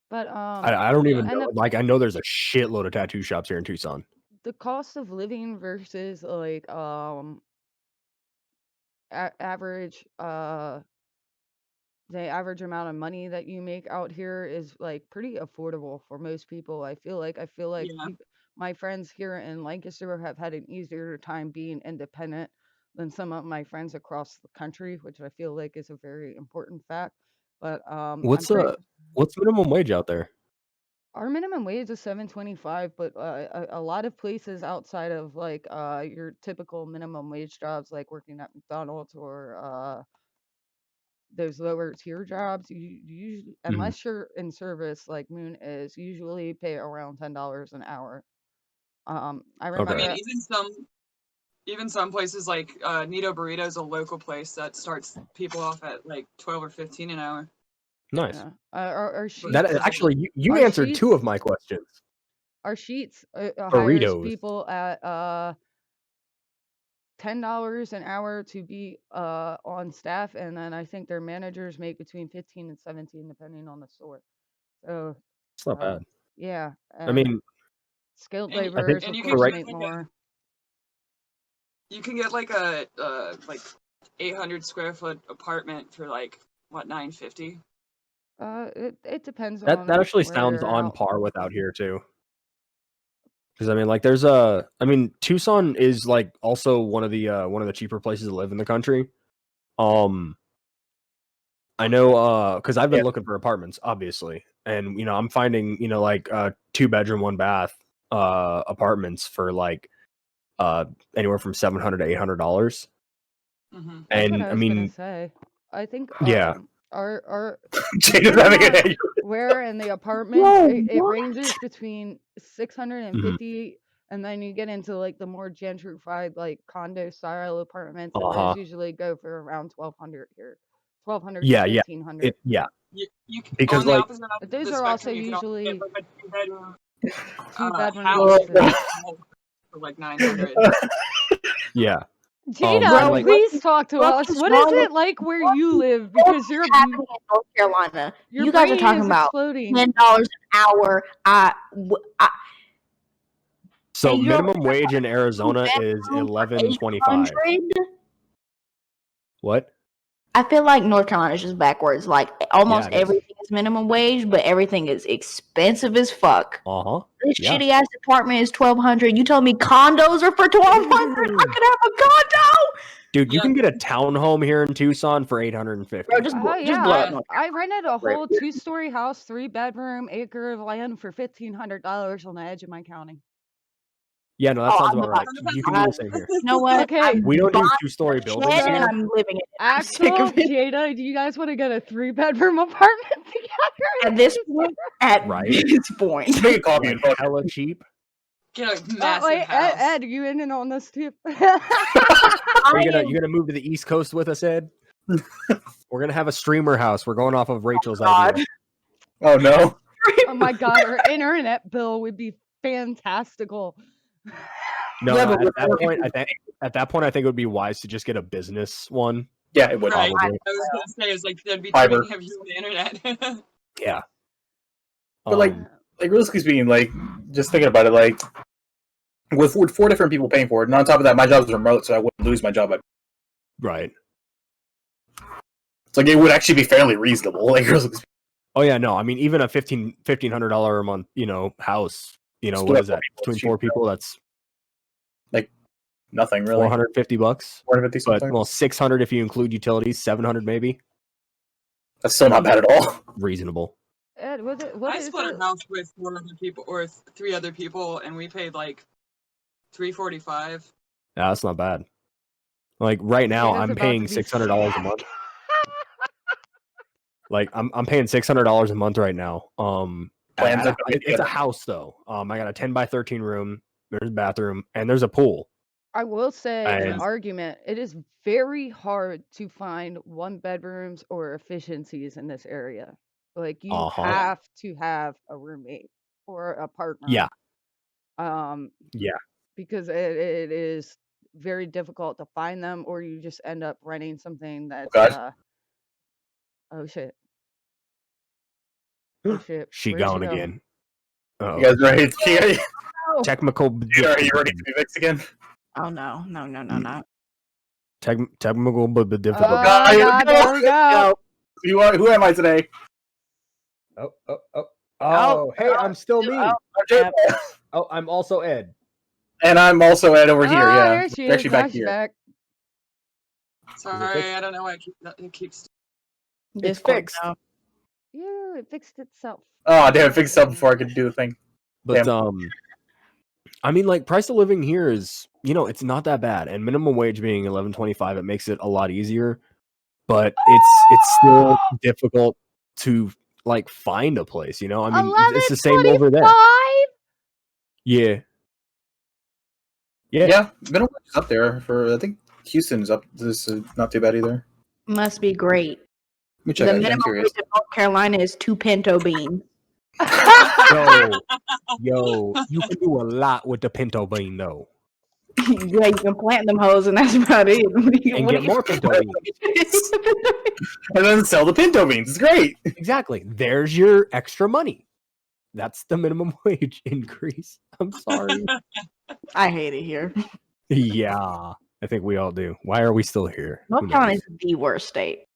But I don't Yeah. even and know. Like, I know there's a shitload of tattoo shops here in Tucson. the cost of living versus like average the average amount of money that you make out here is like pretty affordable for most people. I feel like Yeah. my friends here in Lancaster have had an easier time being independent than some of my friends across the country, which I feel like is a very important fact. But I'm What's pretty. what's minimum wage out there? Our minimum wage is 7.25, but a lot of places outside of like your typical minimum wage jobs, like working at McDonald's or those lower tier jobs, you usually, Mhm. unless you're in service like Moon is, usually pay around $10 an hour. I I Okay. mean, remember. even some places like Nito Burrito is a local place that starts people off at like 12 or 15 an hour. Nice. Yeah, our That sheets, actually, you our answered two sheets, of my questions. our sheets hires Burritos. people at $10 an hour to be on staff, and then I think their managers make between 15 and 17 depending on the store. So It's not bad. yeah, I and mean, skilled And I think laborers and of you for can course right. get make like more. you can get like a like 800 square foot apartment for like what 950. It depends That on actually where sounds you're on out. par with out here too. Because I mean, like, Tucson is like also one of the cheaper places to live in the country. Um, I know, because I've been Yeah. looking for apartments, obviously, and I'm finding like 2 bedroom, 1 bath apartments for like anywhere from $700 to $800. Mm-hmm. That's what And I I was gonna mean, say. I think yeah. our Jada's depending having an on aneurysm. where in the apartments, Whoa, it what? ranges between Mhm. 650, and then you get into like the more gentrified like condo style apartments, and those Uh-huh. usually go for around 1,200 here, 1,200 to Yeah, yeah. 1,500. Yeah. On Because the like opposite end But of those the are also spectrum, you can also get usually like a 2 bedroom two-bedroom house in mansions. for like 900. yeah. Jada, And Bro, like please talk to what us. is What is wrong with it like where what you live? what Because is happening in North Carolina? your You guys are brain talking is about exploding. $10 an hour. so And you're minimum wage in Arizona is bedroom for 11.25. 800. What? I feel like North Carolina is just backwards. Like Yeah, almost it is. everything is minimum wage, but everything is expensive as fuck. Uh-huh. This Yeah. shitty ass apartment is 1,200. You told me condos are for 1,200. I could have a condo. Dude, you Yeah. can get a townhome here in Tucson for 850. Bro, just Oh just yeah, blow I up North I rented a Carolina. whole 2-story house, 3-bedroom, acre of land for $1,500 on the edge of my county. Yeah, no, that Oh, sounds I'm about not. right. You can do I, the same here. you know what? Okay, We don't do bought 2-story a buildings shed and here. I'm living in it. I'm sick Axel, of it. Jada, do you guys want to get a 3-bedroom apartment together? At this point, Right. Just make a copy Like and fuck hella cheap. Get a massive Wait, house. Ed, you in and on this too? Are I you am gonna move to the East Coast with us, Ed? We're gonna have a streamer house. We're going off of Rachel's God. idea. Oh no. Oh my god, our internet bill would be fantastical. No, Yeah, no. but At that point, I think it would be wise to just get a business one. Yeah, it would. Right. Probably. I was gonna say it's like there'd be too Fiber. many of you on the internet. Yeah. But like realistically speaking, like just thinking about it, like with four different people paying for it, and on top of that, my job is remote, so I wouldn't lose my job. Right. It's like it would actually be fairly reasonable. Like realistically speaking. Oh yeah, no. I mean, even a $1,500 a month, house. Split What up is that? people, Between it's 4 cheap. people, that's Nothing really. $450. 450 But something. well, 600 if you include utilities. 700 maybe. That's still not bad at all. Reasonable. Ed, what I is split it? a house with 4 other people or 3 other people, and we paid like $345. Yeah, that's not bad. Like right now, Jada's I'm about to paying be $600 a month. Like I'm paying $600 a month right now. Plans are coming It's a together. house though. I got a 10 by 13 room. There's a bathroom and there's a pool. I will say an And argument. It is very hard to find 1-bedrooms or efficiencies in this area. Like you uh-huh. have to have a roommate or a partner. Yeah. Um, Yeah. because it is very difficult to find them, or you just end up renting something that's God. oh shit. Oh shit. She Where'd she gone go? again. You Oh. guys ready? Technical Are you ready to be fixed again? Oh no. technical Oh difficulty. god, there we go. Who am I today? Hey, I'm still me. I'm Jay, Oh, I'm also Ed. and I'm also Ed over here. Oh, Yeah, here she we're is. actually Now back she's here. back. Sorry, fixed? I don't know why it keeps. It's Discord fixed. now. Yeah, it fixed itself. Oh, damn! It fixed it up before I could do the thing. But Damn. I mean, like, price of living here is, it's not that bad, and minimum wage being $11.25, it makes it a lot easier. But it's still difficult to like find a place. I mean, it's the same over there. 11.25. Yeah. Yeah, minimum wage is up there for. I think Houston's up. This is not too bad either. Must be great. Let me check. The I'm minimum curious. wage in North Carolina is 2 pinto beans. Yo, you can do a lot with the pinto bean though, Yeah, you can plant them hoes, and that's about it. and get more pinto beans. And then sell the pinto beans. It's great. Exactly. There's your extra money. That's the minimum wage increase. I'm sorry. I hate it here. Yeah, I think we all do. Why are we still here? Who North Carolina knows? is the worst state.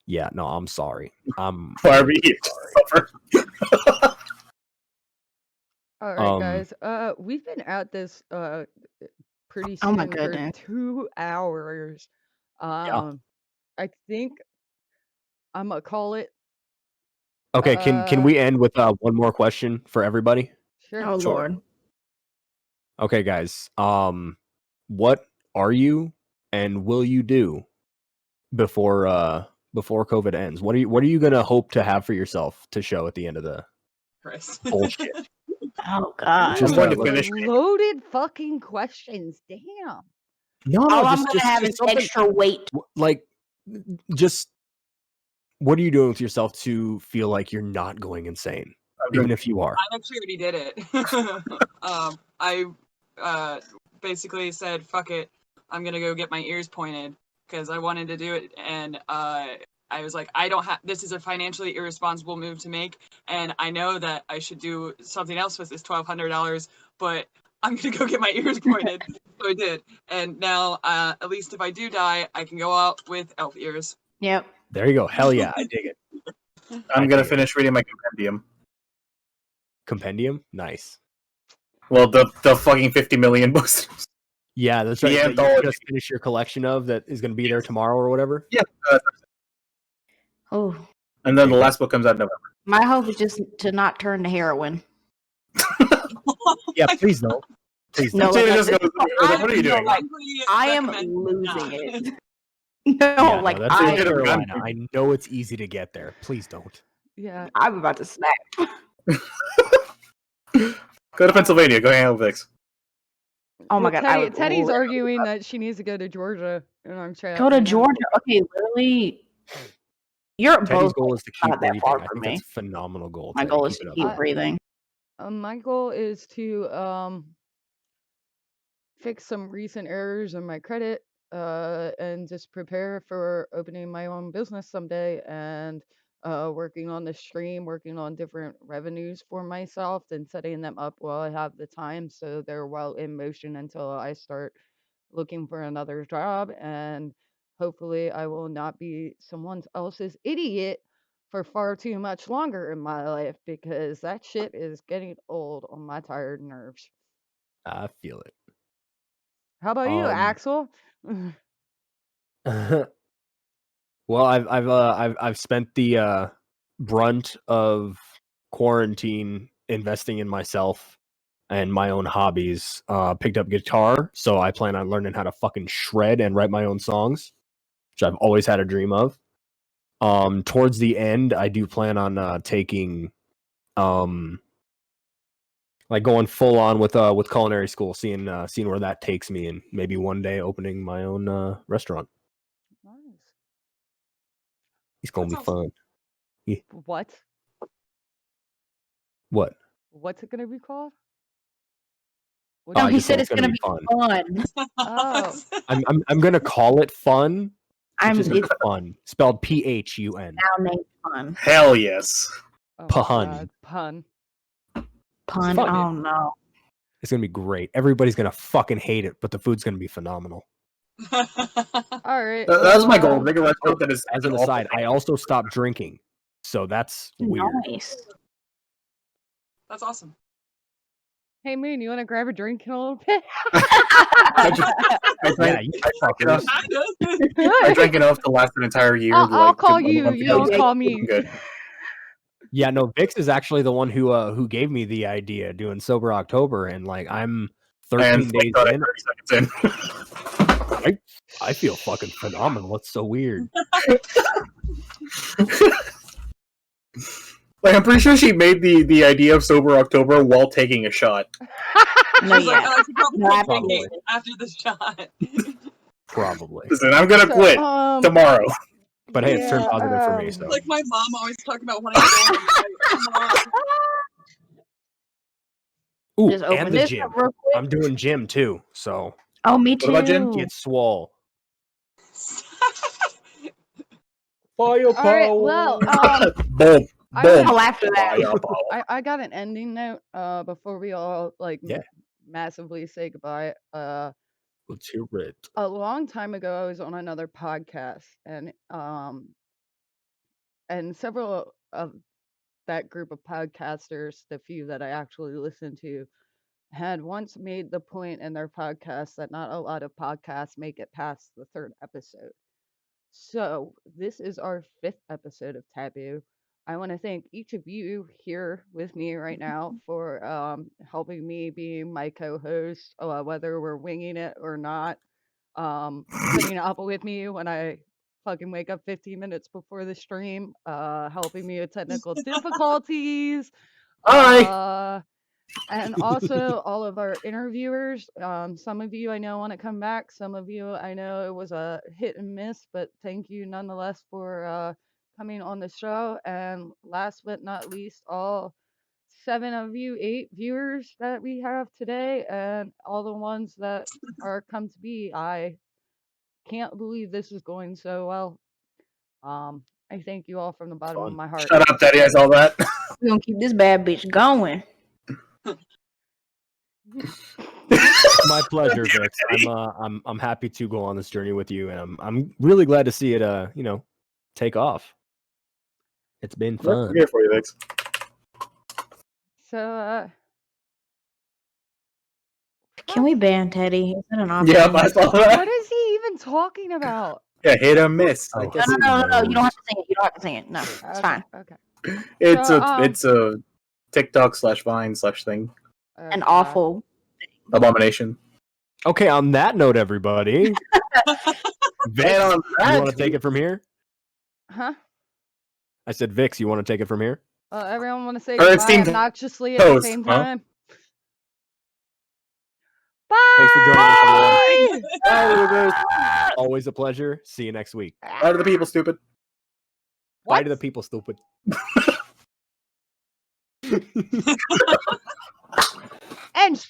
Yeah, no, I'm sorry. I'm Why are we here? Suffer. All right, guys. We've been at this pretty Oh my soon for goodness. 2 hours. I think I'm gonna call it. Okay, can we end with one more question for everybody? Sure. Oh Sure. Lord. Okay, guys. What are you and will you do before COVID ends? What are you gonna hope to have for yourself to show at the end of the Chris. bullshit? Oh God. Just going to like- finish. Loaded fucking questions. Damn. No, All I'm just gonna have is something extra weight. like just what are you doing with yourself to feel like you're not going insane, even if you are? I actually already did it. I basically said, "Fuck it, I'm gonna go get my ears pointed," because I wanted to do it, and I was like, I don't have. This is a financially irresponsible move to make, and I know that I should do something else with this $1,200, but I'm gonna go get my ears pointed. So I did, and now at least if I do die, I can go out with elf ears. Yep. There you go. Hell yeah, I dig it. I'm gonna finish reading my compendium. Compendium, nice. Well, the fucking 50 million books. Yeah, that's The right. That you anthology. just finish your collection of that is going to be there tomorrow or whatever. Yeah, Oh, and then the last book comes out in November. my hope is just to not turn to heroin. Yeah, please don't. Please No, don't. Jada like, just goes, what are you doing? like, I am recommend losing not. it. Yeah, No, no, like that's North I- Carolina. I know it's easy to get there. Please don't. Yeah. I'm about to snap. Go to Pennsylvania. Go hang out with Vix. Oh my God, I would Teddy's really arguing that she needs to go to Georgia, and I'm trying. Go to Georgia. Okay, literally, you're Teddy's both goal is to keep not that breathing. far I from think me. that's a phenomenal goal. My Teddy. goal is Keep to it keep up. breathing. My goal is to fix some recent errors in my credit, and just prepare for opening my own business someday, and working on the stream, working on different revenues for myself and setting them up while I have the time, so they're well in motion until I start looking for another job, and hopefully I will not be someone else's idiot for far too much longer in my life, because that shit is getting old on my tired nerves. I feel it. How about you, Um, Axel? Well, I've spent the brunt of quarantine investing in myself and my own hobbies. Picked up guitar, so I plan on learning how to fucking shred and write my own songs, which I've always had a dream of. Towards the end, I do plan on taking like going full on with culinary school, seeing where that takes me, and maybe one day opening my own restaurant. Nice. It's gonna That's be awesome. fun. What? What? What's it gonna be called? What No, I do he you just said said say? it's gonna be fun. Oh. I'm gonna call it fun. I'm It's it's fun, spelled PHUN. now named fun. Hell yes. Oh my Pun. God, pun. Pun. fun. Oh no. It's gonna be great. Everybody's gonna fucking hate it, but the food's gonna be phenomenal. All right. That was my goal. well, Make a restaurant that is As an awful aside, I also stopped drinking, so that's weird. Nice. That's awesome. hey, Moon, you want to grab a drink in a little bit? I Yeah, drank, you I drank enough. Kinda. I drank enough to last an entire year. I'll call to- you. You don't call me. Good. Yeah, no, Vix is actually the one who gave me the idea doing Sober October, and like I'm 13 And days thought in. 30 seconds in. I feel fucking phenomenal. It's so weird. Like I'm pretty sure she made the idea of Sober October while taking a shot. No, She's like, yeah. oh, I should probably No, quit probably. drinking after this shot. Probably. Listen, I'm gonna So, quit tomorrow. But hey, it's turned yeah, positive for me, so Like my mom always talking about wanting to go on a diet. Come on. ooh, Just open and the this gym. up real quick. I'm doing gym too, so Oh, me too. What about gym? get swole. all right. Well, Boom. I Boom. I'll after that. I got an ending note before we all like Yeah. massively say goodbye. Let's hear it. A long time ago I was on another podcast and several of that group of podcasters, the few that I actually listened to, had once made the point in their podcast that not a lot of podcasts make it past the third episode. So, this is our fifth episode of Taboo. I want to thank each of you here with me right now for helping me be my co host, whether we're winging it or not. Putting up with me when I fucking wake up 15 minutes before the stream, helping me with technical difficulties. Hi. And also all of our interviewers. Some of you I know want to come back. Some of you I know it was a hit and miss, but thank you nonetheless for coming on the show. And last but not least, all 8 viewers that we have today, and all the ones that are come to be. I can't believe this is going so well. I thank you all from the bottom of Fun. my heart. Shut up, Daddy. I saw that. We're gonna keep this bad bitch going. My pleasure, Vix. I'm happy to go on this journey with you, and I'm really glad to see it take off. It's been I'm fun. here for you, Vix. So Can we ban Teddy? Is that an option? Yeah, I saw what that. is he even talking about? Yeah, hit or miss. Oh. I No, guess no, it- no, no, no. You don't have to sing it. You don't have to sing it. No, it's Okay, fine. Okay. it's So, a TikTok /Vine /thing An Okay. awful. abomination. Okay, on that note, everybody, Vix, And on you that, want to take it from here? Huh? I said, Vix, you want to take it from here? Everyone want to say Or it's goodbye Team obnoxiously at the Toast, same huh? time? Bye. Thanks for joining us, everyone. Bye. Always a pleasure. See you next week. Bye to the people, stupid. Bye What? to the people, stupid. And